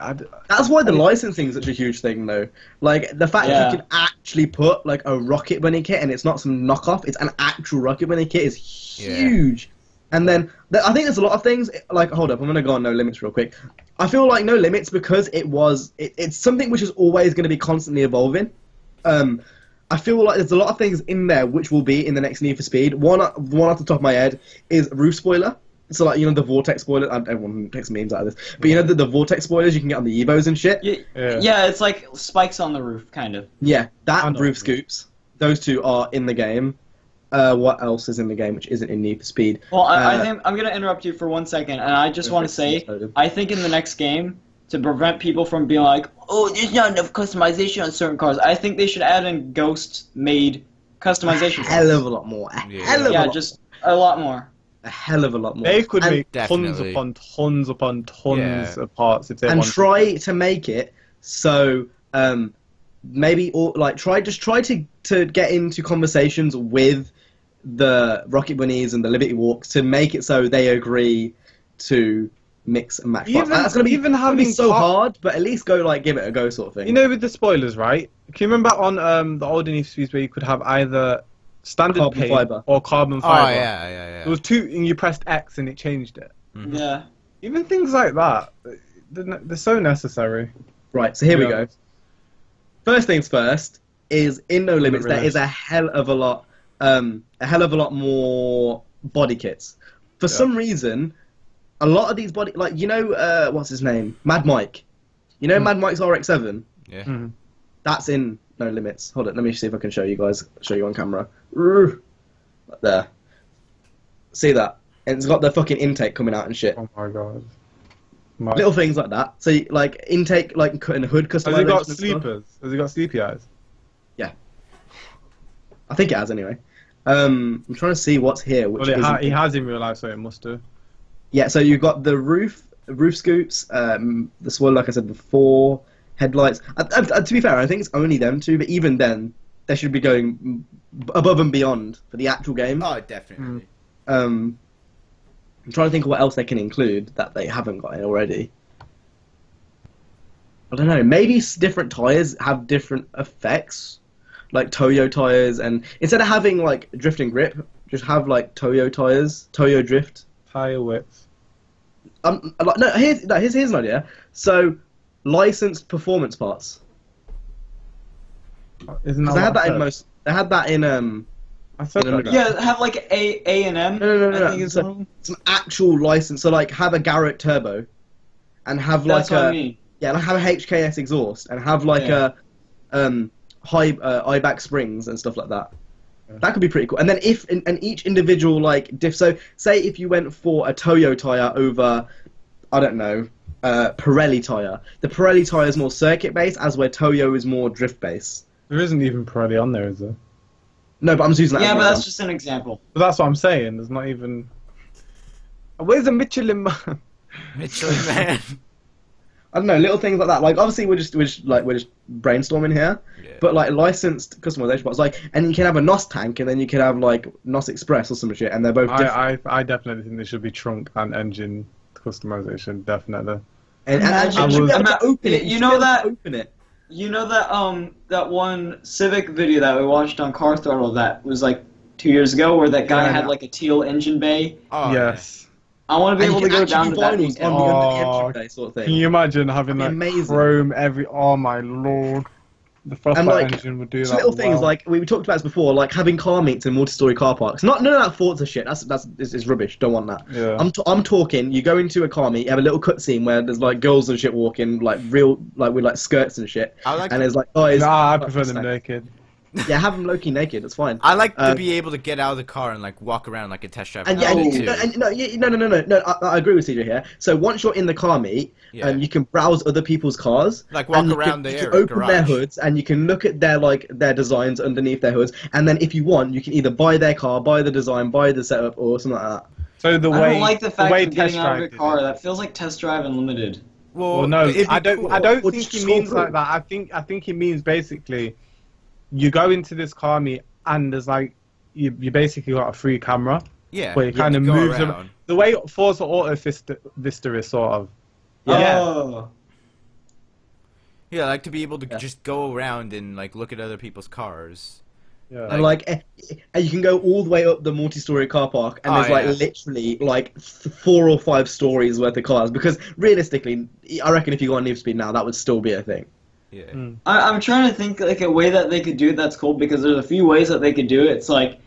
That's why the licensing is such a huge thing, though. Like the fact Yeah. you can actually put like a Rocket Bunny kit, and it's not some knockoff; it's an actual Rocket Bunny kit, is huge. And then I think there's a lot of things. Like, hold up, I'm gonna go on No Limits real quick. I feel like No Limits because it's something which is always going to be constantly evolving. I feel like there's a lot of things in there which will be in the next Need for Speed. One off the top of my head is roof spoiler. So like, you know, the vortex spoiler. Everyone takes memes out of this, but you know the vortex spoilers you can get on the Evos and shit. Yeah, it's like spikes on the roof, kind of. Yeah, that roof scoops. Those two are in the game. What else is in the game which isn't in Need for Speed? Well, I think I'm gonna interrupt you for 1 second, and I just want to say, I think in the next game, to prevent people from being like, oh, there's not enough customization on certain cars, I think they should add in ghost-made customization. A hell of a lot more. Just a lot more. A hell of a lot more. They could make Definitely. tons upon tons of parts if they and wanted. try to make it so maybe try to get into conversations with the Rocket Bunnies and the Liberty Walks to make it so they agree to mix and match. That's gonna be so hard, but at least go give it a go sort of thing. You know, with the spoilers, right? Can you remember on the older Need for Speeds where you could have either standard Carbon paint fiber or carbon Oh fiber? yeah. There was two, and you pressed X and it changed it. Yeah. Even things like that, they're so necessary. Right, so here we go. First things first is in No Limits there is a hell of a lot more body kits. For some reason, a lot of these body what's his name? Mad Mike. You know Mad Mike's RX-7? Yeah. That's in No Limits. Hold it, let me see if I can show you on camera. Right there. See that? And it's got the fucking intake coming out and shit. Oh my god. Little things like that. So intake, cutting the hood customization. Has he got and sleepers? Has he got sleepy eyes? Yeah. I think it has anyway. I'm trying to see what's here. Which he has in real life, so it must do. Yeah, so you've got the roof scoops, the spoiler, like I said before, headlights. To be fair, I think it's only them two, but even then, they should be going above and beyond for the actual game. Oh, definitely. I'm trying to think of what else they can include that they haven't got in already. I don't know. Maybe different tires have different effects, like Toyo tires, and instead of having drift and grip, just have Toyo tires, Toyo drift. Tire width. Here's an idea. So, licensed performance parts. Isn't that They had that in most. They had that in I said that. Yeah, have A and M. No. I think it's Some actual license. So have a Garrett turbo, and have That's what I mean. have a HKS exhaust, and have a high IBAC springs and stuff like that. That could be pretty cool. And then and each individual diff. So say if you went for a Toyo tire over, I don't know, Pirelli tire. The Pirelli tire is more circuit based, as where Toyo is more drift based. There isn't even Pirelli on there, is there? No, but I'm just using that. Yeah, as but an that's just an example. But that's what I'm saying. There's not even. Where's the Michelin man? Michelin man. I don't know, little things like that. Obviously we're just brainstorming here, but licensed customization parts. And you can have a NOS tank, and then you can have NOS Express or some shit, and they're both different. I definitely think there should be trunk and engine customization. Definitely. And Imagine- you should be able to open it. You should know be able to that- open it. You know that one Civic video that we watched on Car Throttle that was 2 years ago, where that guy had a teal engine bay. Oh, Yes. I want to be And able you to can go down actually to that. do vinyls on the Oh, engine bay sort of thing. Can you imagine having That'd be amazing. chrome every? Oh my lord. The Frostbite engine would do just that. little things well. we talked about this before, having car meets in multi-story car parks. None of that Forza shit. It's rubbish. Don't want that. Yeah. I'm talking. You go into a car meet, you have a little cutscene where there's girls and shit walking, with skirts and shit. I like and there's guys. Nah, I prefer them naked. Yeah, have them low-key naked. It's fine. I like to be able to get out of the car and walk around like a test drive. And no. I agree with CJ here. So once you're in the car meet, you can browse other people's cars, walk and around you the can area, open their garage. hoods, and you can look at their designs underneath their hoods, and then if you want, you can either buy their car, buy the design, buy the setup, or something like that. So the I way don't like the fact way of getting Test out of Drive your did car. it. That feels like Test Drive Unlimited. Well, no, it'd be I don't. cool. I don't Or think just he scroll means through. like that. I think he means basically, you go into this car meet and there's you basically got a free camera Yeah. where you kind of go moves around. around. The way Forza Auto Vista is sort of Yeah. Oh. Yeah, I like to be able to just go around and like look at other people's cars. Yeah. And and you can go all the way up the multi-story car park, and Oh, there's like yeah. literally like 4 or 5 stories worth of cars. Because realistically, I reckon if you go on Need for Speed now, that would still be a thing. Yeah. I'm trying to think like a way that they could do it that's cool, because there's a few ways that they could do it. It's like,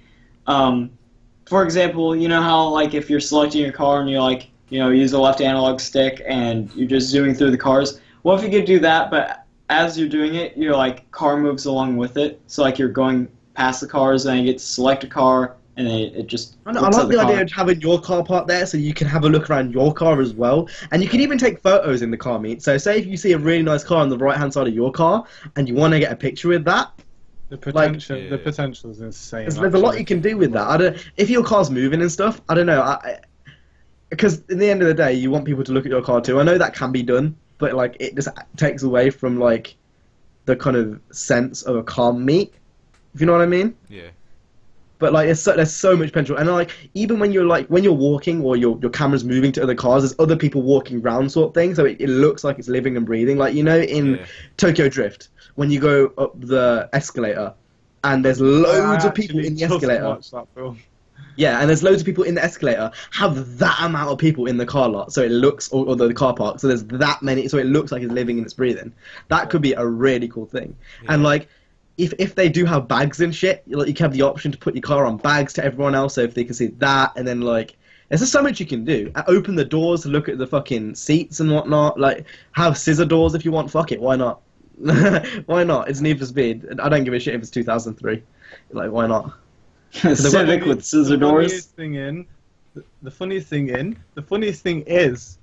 for example, you know how like if you're selecting your car and you like, you know, use the left analog stick and you're just zooming through the cars. What if you could do that, but as you're doing it, your like car moves along with it. So like you're going past the cars, and you get to select a car, and then it just. I like the idea of having your car parked there, so you can have a look around your car as well, and you can even take photos in the car meet. So, say if you see a really nice car on the right-hand side of your car, and you want to get a picture with that, The potential is insane. there's a lot you can do with that. If your car's moving and stuff, I don't know. Because in the end of the day, you want people to look at your car too. I know that can be done, but like it just takes away from like the kind of sense of a car meet. If you know what I mean? Yeah. But like, there's so much potential, and like even when you're walking or your camera's moving to other cars, there's other people walking around, sort of thing. So it looks like it's living and breathing. Like in Tokyo Drift, when you go up the escalator, and there's loads of people in the escalator. Watched that film. Yeah, and there's loads of people in the escalator. Have that amount of people in the car lot, so it looks, or the car park. So there's that many, so it looks like it's living and it's breathing. That could be a really cool thing, and like. If they do have bags and shit, you can have the option to put your car on bags to everyone else, so if they can see that, and then like, there's just so much you can do. Open the doors to look at the fucking seats and whatnot. Like, have scissor doors if you want. Fuck it, why not? Why not? It's Need for Speed. I don't give a shit if it's 2003. Like, why not? Civic with scissor doors. The funniest thing is,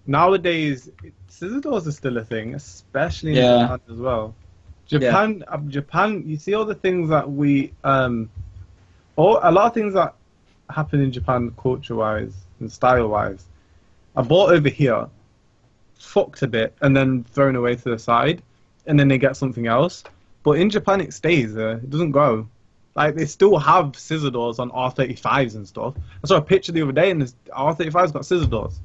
nowadays scissor doors are still a thing, especially in Japan as well. Japan, you see all the things that a lot of things that happen in Japan culture-wise and style-wise are bought over here, fucked a bit, and then thrown away to the side, and then they get something else. But in Japan, it stays there. It doesn't go. Like, they still have scissor doors on R35s and stuff. I saw a picture the other day, and the R35's got scissor doors.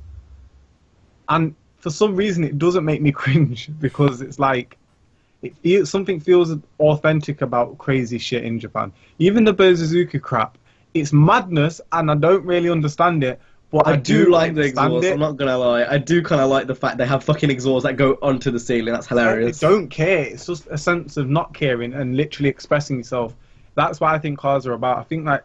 And for some reason, it doesn't make me cringe, because it's like, something feels authentic about crazy shit in Japan. Even the Bozuzuki crap, it's madness, and I don't really understand it. But I do like the exhaust. I'm not gonna lie. I do kind of like the fact they have fucking exhausts that go onto the ceiling. That's hilarious. They don't care. It's just a sense of not caring and literally expressing yourself. That's what I think cars are about. I think like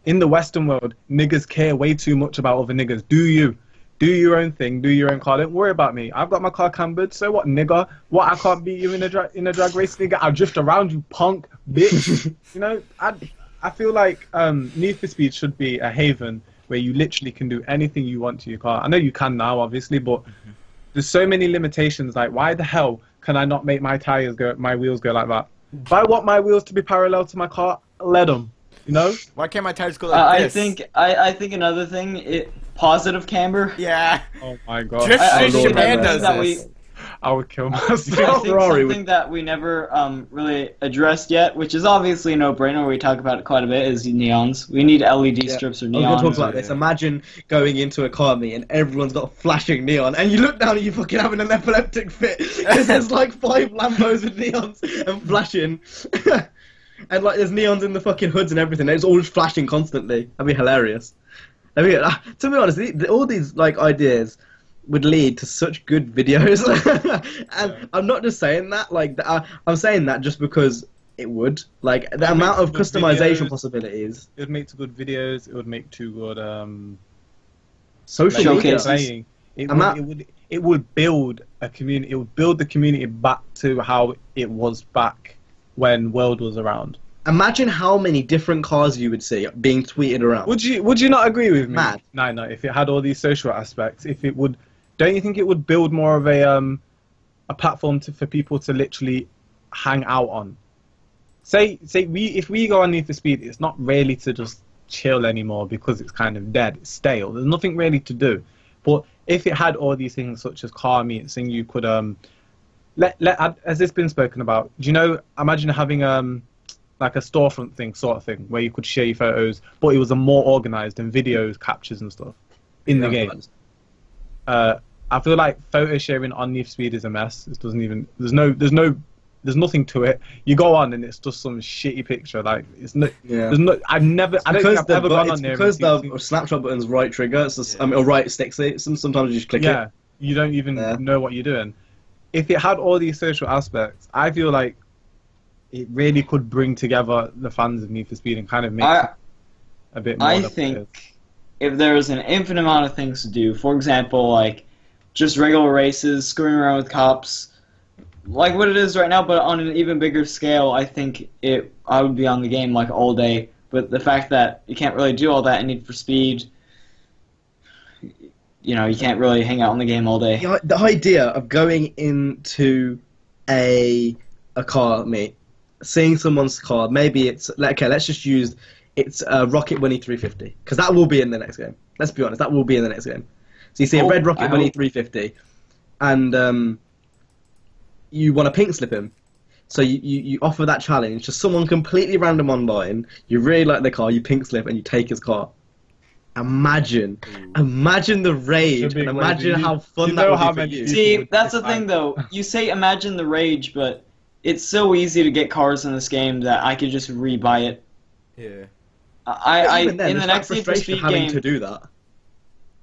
in the Western world, niggas care way too much about other niggas. Do you? Do your own thing, do your own car. Don't worry about me. I've got my car cambered. So what, nigga? What? I can't beat you in a drag race, nigga. I'll drift around you, punk, bitch. You know, I feel like Need for Speed should be a haven where you literally can do anything you want to your car. I know you can now, obviously, but there's so many limitations. Like, why the hell can I not make my wheels go like that? If I want my wheels to be parallel to my car, let them. You know? Why can't my tires go like this? I think another thing, positive camber. Yeah. Oh my god. Drift Japan does this. I would kill I myself. think something that we never really addressed yet, which is obviously a no-brainer, we talk about it quite a bit, is neons. We need LED strips or neons. I'm going to talk about this. Imagine going into a car meet and everyone's got flashing neon, and you look down and you're fucking having an epileptic fit because there's like 5 Lambos with neons and flashing. And like there's neons in the fucking hoods and everything. It's all just flashing constantly. That'd be hilarious. I mean, to be honest, all these like ideas would lead to such good videos. And I'm not just saying that. Like, I'm saying that just because it would. Like the amount of customization possibilities. It would make 2 good videos. It would make 2 good social showcases. It would build a community. It would build the community back to how it was back when World was around. Imagine how many different cars you would see being tweeted around. Would you not agree with me? Mad. No. If it had all these social aspects, don't you think it would build more of a platform for people to literally hang out on? If we go on Need for Speed, it's not really to just chill anymore because it's kind of dead. It's stale. There's nothing really to do. But if it had all these things such as car meets, and you could has this been spoken about? Do you know? Imagine having like a storefront thing, sort of thing, where you could share your photos, but it was a more organized and videos, captures and stuff in the game. I feel like photo sharing on Need for Speed is a mess. It doesn't even. There's nothing to it. You go on and it's just some shitty picture. Like it's no. Yeah. There's no. I don't think I've ever gone on there. Because the snapshot button's right trigger, it's just, or right stick. Sometimes you just click it. Yeah, you don't even know what you're doing. If it had all these social aspects, I feel like it really could bring together the fans of Need for Speed and kind of make a bit more. I think if there was an infinite amount of things to do, for example, like just regular races, screwing around with cops, like what it is right now, but on an even bigger scale, I think I would be on the game like all day. But the fact that you can't really do all that in Need for Speed, you know, you can't really hang out on the game all day. The idea of going into a car meet, seeing someone's car, maybe it's okay. Let's just use it's a Rocket Bunny 350 because that will be in the next game. Let's be honest, that will be in the next game. So you see a red Rocket Bunny 350, and you want to pink slip him. So you offer that challenge to someone completely random online. You really like the car, you pink slip, and you take his car. Imagine the rage, and imagine how fun that would be for you. See, that's the thing, though. You say imagine the rage, but it's so easy to get cars in this game that I could just rebuy it. Yeah. In the next Need for Speed game, to do that.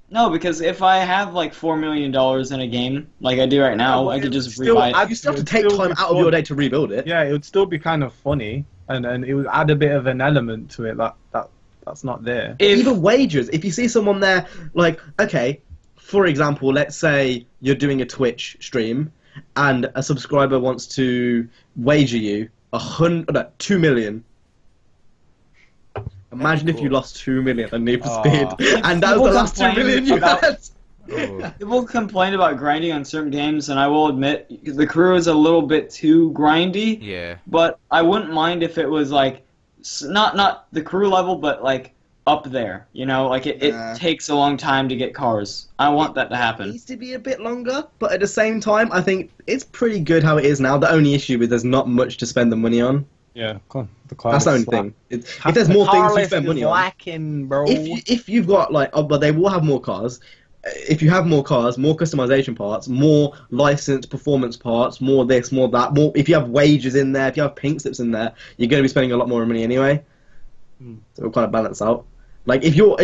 No, because if I have like $4 million in a game, like I do right now, I could just rebuy it. You still have to take time out of your day to rebuild it. Yeah, it would still be kind of funny, and it would add a bit of an element to it that's not there. Even wagers. If you see someone there, like, okay, for example, let's say you're doing a Twitch stream, and a subscriber wants to wager you 2 million. Imagine if you lost 2 million on Need for Speed, and that was the last 2 million you had. People complain about grinding on certain games, and I will admit the crew is a little bit too grindy. Yeah. But I wouldn't mind if it was like not the crew level, but like up there. You know, like it takes a long time to get cars. I want that to happen. It needs to be a bit longer, but at the same time, I think it's pretty good how it is now. The only issue is there's not much to spend the money on. Yeah, that's the only thing. If there's more things to spend money on, bro. If you've got like, but they will have more cars. If you have more cars, more customization parts, more licensed performance parts, more this, more that, more. If you have wages in there, if you have pink slips in there, you're going to be spending a lot more money anyway. So it'll kind of balance out. Like if you're,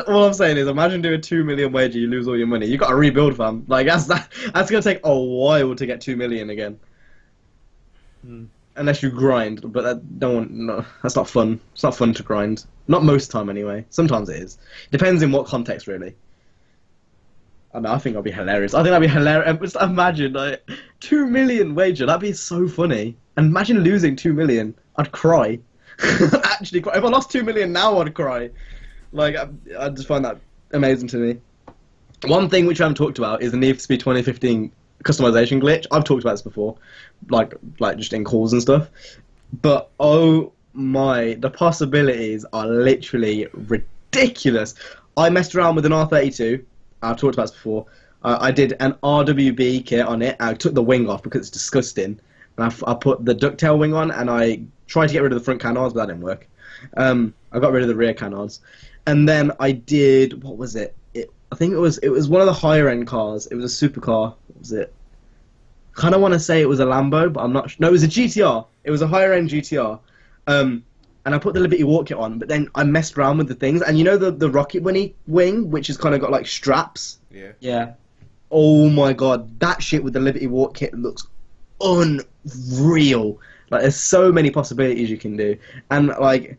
all I'm saying is, imagine doing 2 million wager, you lose all your money. You got to rebuild, fam. Like that's going to take a while to get 2 million again. Unless you grind, but that's not fun. It's not fun to grind. Not most time, anyway. Sometimes it is. Depends in what context, really. I know, I think that'd be hilarious. I think that'd be hilarious. Just imagine, like, 2 million wager. That'd be so funny. And imagine losing 2 million. I'd cry. I'd actually cry. If I lost 2 million now, I'd cry. Like, I just find that amazing to me. One thing which I haven't talked about is the Need for Speed 2015 customization glitch. I've talked about this before, like just in calls and stuff. But oh my, the possibilities are literally ridiculous. I messed around with an R32. I've talked about this before. I did an RWB kit on it. I took the wing off because it's disgusting. And I put the ducktail wing on, and I tried to get rid of the front canards, but that didn't work. I got rid of the rear canards, and then I did, what was it? I think it was one of the higher end cars. It was a supercar. What was it? Kind of want to say it was a Lambo, but I'm not sure. No, it was a GTR. It was a higher end GTR. And I put the Liberty Walk kit on, but then I messed around with the things. And you know the Rocket Bunny wing, which has kind of got like straps? Yeah. Oh my god, that shit with the Liberty Walk kit looks unreal. Like, there's so many possibilities you can do. And like,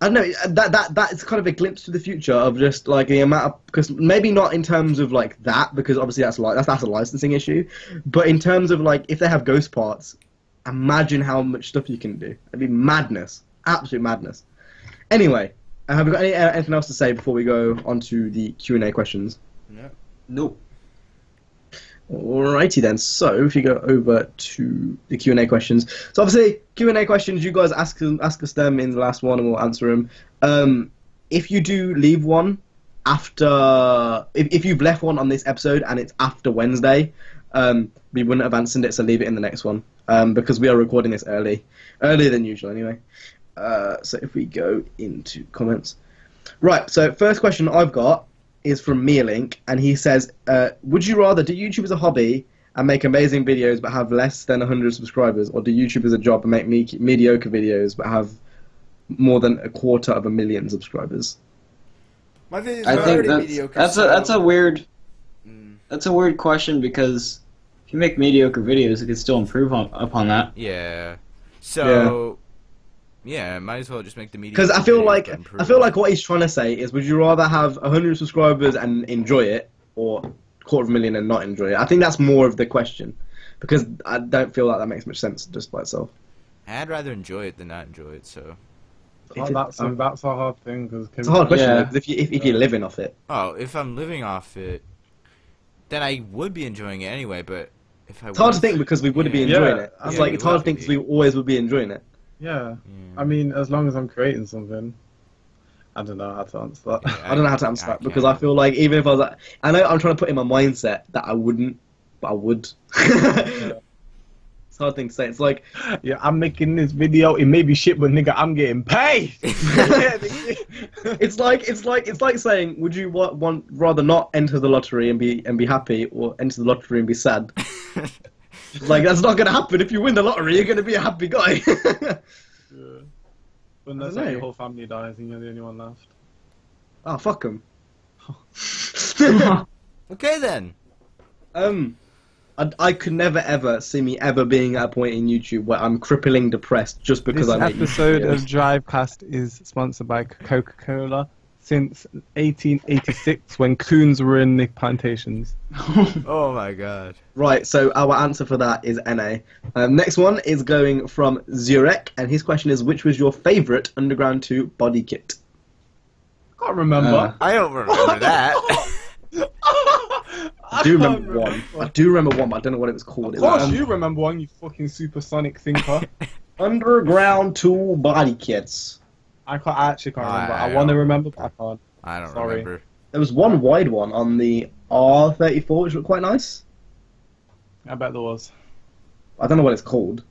I don't know, that is kind of a glimpse to the future of just like the amount of, because maybe not in terms of like that, because obviously that's a licensing issue, but in terms of like if they have ghost parts, imagine how much stuff you can do. It'd be madness. Absolute madness. Anyway, have we got anything else to say before we go on to the Q&A questions? Nope. Alrighty then, so if you go over to the Q&A questions. So obviously, Q&A questions, you guys ask us them in the last one and we'll answer them. If you do leave one after, if you've left one on this episode and it's after Wednesday, we wouldn't have answered it, so leave it in the next one. Because we are recording this earlier than usual anyway. So if we go into comments. Right, so first question I've got is from Mealink, and he says, would you rather do YouTube as a hobby and make amazing videos but have less than 100 subscribers, or do YouTube as a job and make mediocre videos but have more than 250,000 subscribers? My videos I are think already mediocre. that's a weird question, because if you make mediocre videos, you could still improve upon that. Yeah. So. Yeah, might as well just make the mediocre. Because I feel videos like what he's trying to say is, would you rather have 100 subscribers and enjoy it, or 250,000 and not enjoy it? I think that's more of the question, because I don't feel like that makes much sense just by itself. I'd rather enjoy it than not enjoy it. So. That's a hard thing. Cause It's a hard question, Yeah. though, 'cause if you're living off it. Oh, if I'm living off it, then I would be enjoying it anyway. But if I It's hard to think because we wouldn't be Yeah. enjoying Yeah, it. I It's mean, like we it's hard to would think be. because we always would be enjoying it. Yeah. I mean, as long as I'm creating something. I don't know how to answer that. Yeah, I don't know how to answer that because I can't. feel like even if I was like, I know I'm trying to put in my mindset that I wouldn't, but I would. It's a hard thing to say. It's like, Yeah, I'm making this video. It may be shit, but nigga, I'm getting paid. it's like saying, would you want rather not enter the lottery and be happy, or enter the lottery and be sad? Like, that's not gonna happen. If you win the lottery, you're gonna be a happy guy. Unless I don't know. your whole family dies and you're the only one left. Oh, fuck them. Okay then. I could never ever see me ever being at a point in YouTube where I'm crippling depressed just because This I make episode YouTube of Drivecast is sponsored by Coca-Cola since 1886 when coons were in the plantations. Oh my god. Right, so our answer for that is NA. Next one is going from Zurek, and his question is, which was your favourite Underground 2 body kit? Can't remember. I don't remember that. I do remember one. I do remember one, but I don't know what it was called. Of course you remember one, you fucking supersonic thinker. Underground 2 body kits. I actually can't remember. I I want to don't remember, but I can't. I don't Sorry. remember. There was one wide one on the R34, which looked quite nice. I bet there was. I don't know what it's called.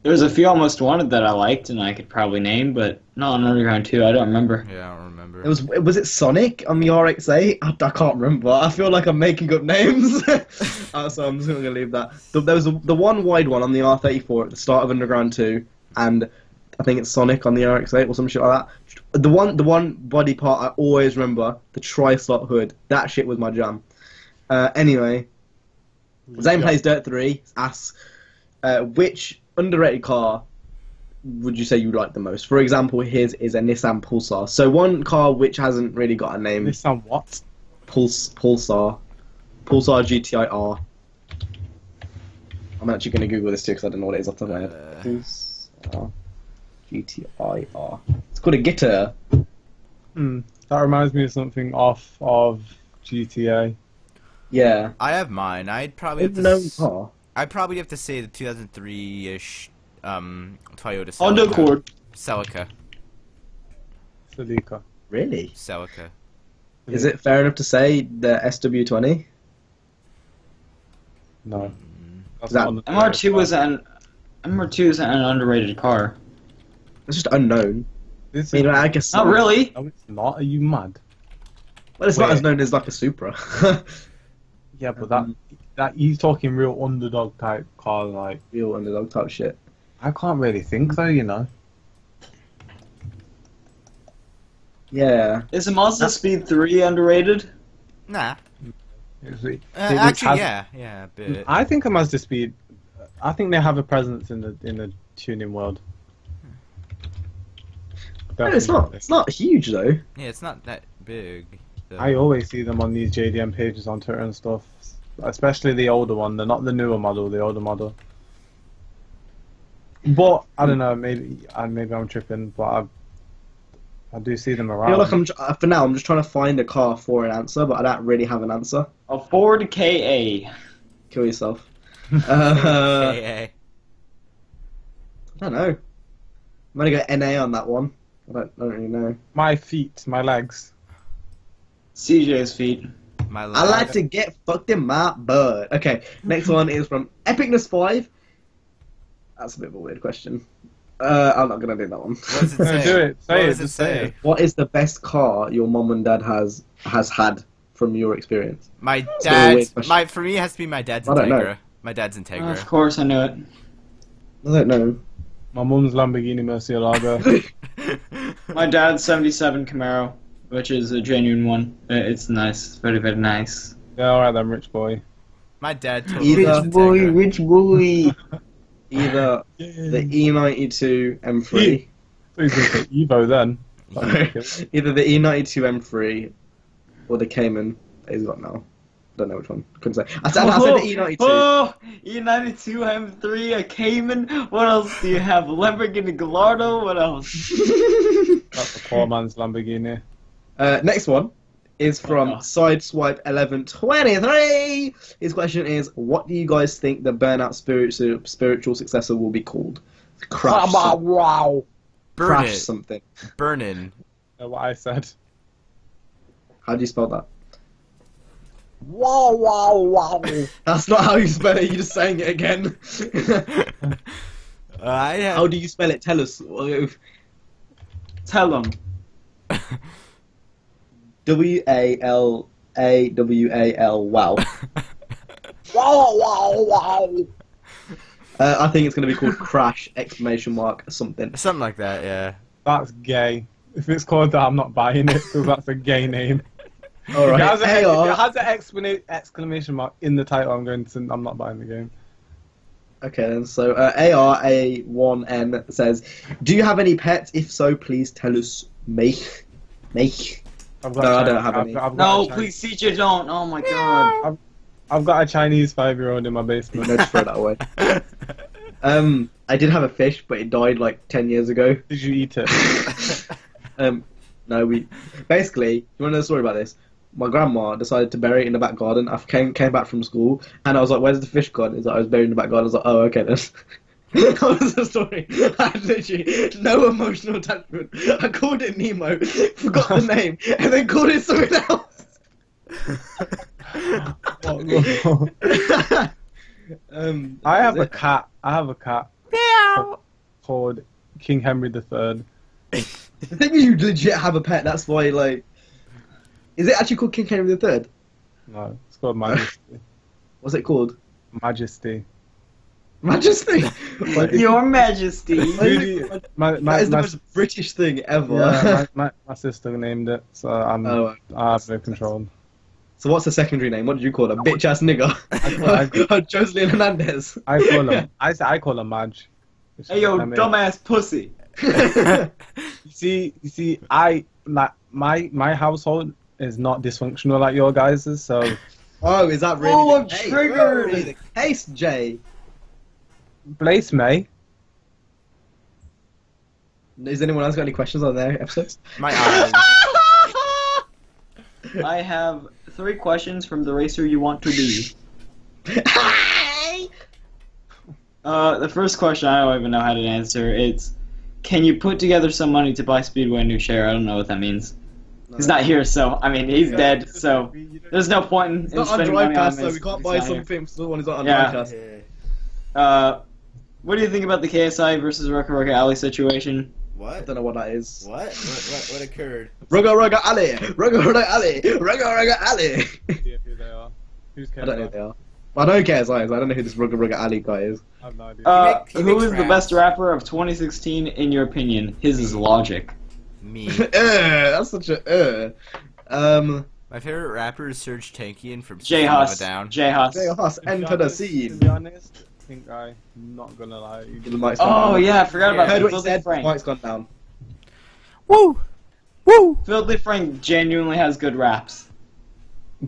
There's a few Almost Wanted that I liked and I could probably name, but not on Underground 2. I don't remember. Yeah, I don't remember. Was it Sonic on the RX-8? I can't remember. I feel like I'm making up names. So I'm just going to leave that. There was the one wide one on the R34 at the start of Underground 2, and I think it's Sonic on the RX-8 or some shit like that. The one body part I always remember, the tri-slot hood. That shit was my jam. Anyway, Zane plays Dirt 3. Asks, which underrated car would you say you like the most? For example, his is a Nissan Pulsar. So one car which hasn't really got a name. Nissan what? Pulsar GTI R. I'm actually going to Google this too because I don't know what it is off the top of my head. Pulsar GTI R. It's called a guitar. That reminds me of something off of GTA. Yeah. I have mine. I'd probably have to No car. I'd probably have to say the 2003-ish Toyota Honda Celica. Accord. Celica. Celica. Really? Celica. Is it fair enough to say the SW20? No. That's That- not an MR2 was an underrated car. It's just unknown. This I mean, is- I guess. Not really. No, it's not. Are you mad? Well, it's not Wait. as known as like a Supra. Yeah, but that he's talking real underdog type car. Like, Real underdog type shit. I can't really think though. You know. Yeah. Is a Mazda Speed 3 underrated? Nah. Actually, yeah, a bit. I think a Mazda Speed. I think they have a presence in the tuning world. No, it's not huge though. Yeah, it's not that big. though. I always see them on these JDM pages on Twitter and stuff, especially the older one. They're not the newer model, the older model. But I don't know. Maybe I'm tripping, but I do see them I around. feel like for now I'm just trying to find a car for an answer, but I don't really have an answer. A Ford KA. Kill yourself. KA. I don't know. I'm gonna go NA on that one. I don't really know. My feet, my legs. CJ's feet. My I lad. like to get fucked in my butt. Okay, next one is from Epicness5. That's a bit of a weird question. I'm not gonna do that one. What does it No, say? do it. Say What it. does it Just say say? it. What is the best car your mom and dad has had from your experience? My a weird dad's. question. For me, it has to be my dad's I don't know. Integra. My dad's Integra. Of course, I knew it. I don't know. My mum's Lamborghini Murcielago. My dad's 77 Camaro, which is a genuine one. It's nice. It's very, very nice. Yeah, alright then, rich boy. My dad totally Either- has Integra. rich boy. Either the E92 M3. Please don't say Evo then. Either the E92 M3 or the Cayman that he's got now. Don't know which one. Couldn't say. I said the E92. Oh, E92 M3, a Cayman. What else do you have? Lamborghini Gallardo. What else? That's a poor man's Lamborghini. Next one is from Oh. Sideswipe1123. His question is, what do you guys think the Burnout spiritual successor will be called? Crash. Wow. Burn Crash it. something. Burnin'. What I said. How do you spell that? Wow. That's not how you spell it. You're just saying it again. I have. How do you spell it? Tell us. Tell them. WALAWAL. Wow. Wow. I think it's going to be called Crash! Exclamation mark something. Something like that, yeah. That's gay. If it's called that, I'm not buying it because that's a gay name. All right. If it AR. has an exclamation mark in the title, I'm not buying the game. Okay, then. So ARA1N says, "Do you have any pets? If so, please tell us." Make. I've No, I don't have any. I've got No, a Chinese- please, CJ, don't. Oh my god. I've got a Chinese 5-year-old in my basement. No, just throw that away. I did have a fish, but it died like 10 years ago. Did you eat it? No, we basically. You want to know the story about this? My grandma decided to bury it in the back garden. I came back from school, and I was like, "Where's the fish gone?" It's like I was buried in the back garden. I was like, "Oh, okay then." That was the story. I had literally no emotional attachment. I called it Nemo, forgot the name, and then called it something else. I have a cat. Meow. Called King Henry III. The thing is, you legit have a pet. That's why, like, is it actually called King Henry III? No, it's called Majesty. What's it called? Majesty. Majesty. Your Majesty. That is the most British thing ever. Yeah, my sister named it, so I have no control. So what's the secondary name? What did you call her? Bitch ass nigger. Jocelyn Hernandez. I call her Madge. Hey yo, I mean, dumbass pussy. You see, I like my household is not dysfunctional like your guys's, so Oh, is that really? Oh, I'm the case? triggered. Really the case, Jay. Blaze May. Has anyone else got any questions on their episodes? My eyes. I have 3 questions from the racer you want to be. The first question I don't even know how to answer. It's, can you put together some money to buy Speedway a new share? I don't know what that means. He's not here, so I mean he's dead. So there's no point in It's not on spending money on Drivecast, him. so we can't buy something for someone who's not on Yeah. Drivecast. What do you think about the KSI versus Rucka Alley situation? I What? don't know what that is. What occurred? Rugga Ali! Rugga Ali! Rugga Ali! Yeah, who they are? Who's I don't know who they are. I know KSI is. I don't know who this Rugga Ali guy is. I have no idea. He Who makes is the raps. best rapper of 2016 in your opinion? His is Logic. Me. That's such a. My favorite rapper is Serge Tankian from J System of a Hus. Down. J Hus. Jay Huss, enter the scene. To be honest, I think I'm not gonna lie. The mic's gone Oh down. yeah, I forgot about I heard that. what he Filthy said. Frank. Mic's gone down. Woo! Woo! Filthy Frank genuinely has good raps.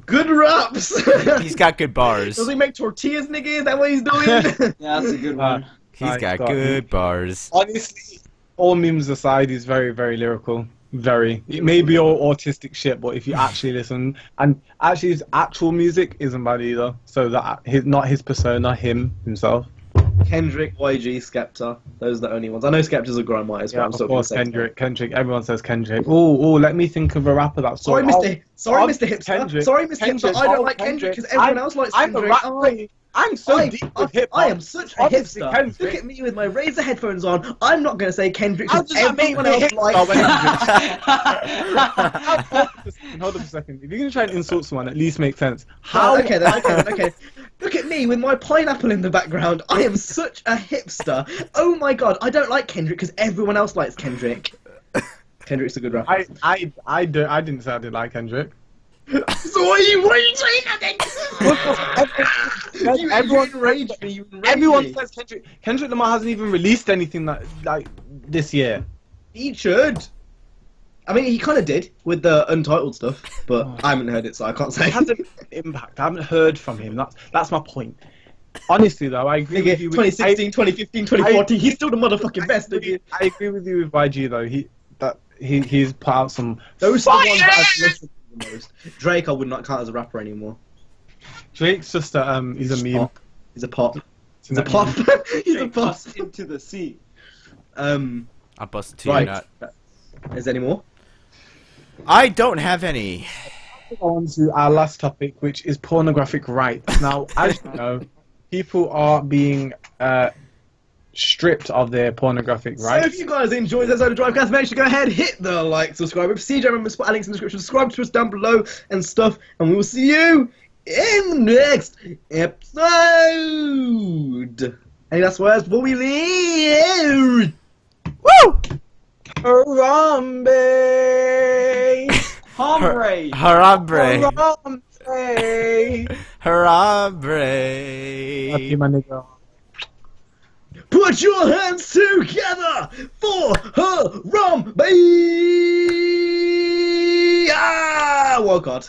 Good raps! He's got good bars. Does he make tortillas, nigga? Is that what he's doing? Yeah, that's a good one. He's My got God. good bars. Honestly, all memes aside, he's very, very lyrical. Very. It may be all autistic shit, but if you actually listen, and actually his actual music isn't bad either. So that not his persona, himself. Kendrick, YG, Skepta. Those are the only ones. I know Skepta's a grime artist, but Yeah, I'm still of gonna course, say Kendrick. Everyone says Kendrick. Oh, let me think of a rapper that's Sorry, Mr. Hipster. Kendrick. Sorry, Mr. Hipster. I don't like Kendrick because everyone else likes I'm a Kendrick. rapper. I'm so deep with hip hop. I am such a Obviously, hipster. Kendrick. Look at me with my Razer headphones on. I'm not going to say Kendrick How because does that make everyone me else hipster likes when Kendrick. Hold on a second. If you're gonna try and insult someone, at least make sense. How? Okay, then. Look at me with my pineapple in the background. I am such a hipster. Oh my god, I don't like Kendrick because everyone else likes Kendrick. Kendrick's a good rapper. I didn't say I didn't like Kendrick. So what are you saying then? Everyone enraged me. You enraged Everyone me. says Kendrick Lamar hasn't even released anything that like this year. He should. I mean, he kind of did with the Untitled stuff, but I haven't heard it, so I can't say. It hasn't impact. I haven't heard from him. That's my point. Honestly, though, I agree with you. 2016, 2015, 2014, he's still the motherfucking best. I agree with you with YG though. He's put out some. Those are the ones that I've listened to the most. Drake, I would not count as a rapper anymore. Drake's just a he's a meme. He's a pop. He's a He's pop. He's a Jake pop. busts into the sea. I busted to Right. you nut. Is there any more? I don't have any. On to our last topic, which is pornographic rights. Now, as you know, people are being stripped of their pornographic So rights. if you guys enjoyed this episode of Drivecast, make sure to go ahead, hit the like, subscribe, CJ, remember to put our links in the description, subscribe to us down below and stuff, and we will see you in the next episode. Any last words before we leave? Woo! Harambe! Hombre! Harambe. Harambe! Harambe. my nigga. Put your hands together for Harambe! Ah! Oh God.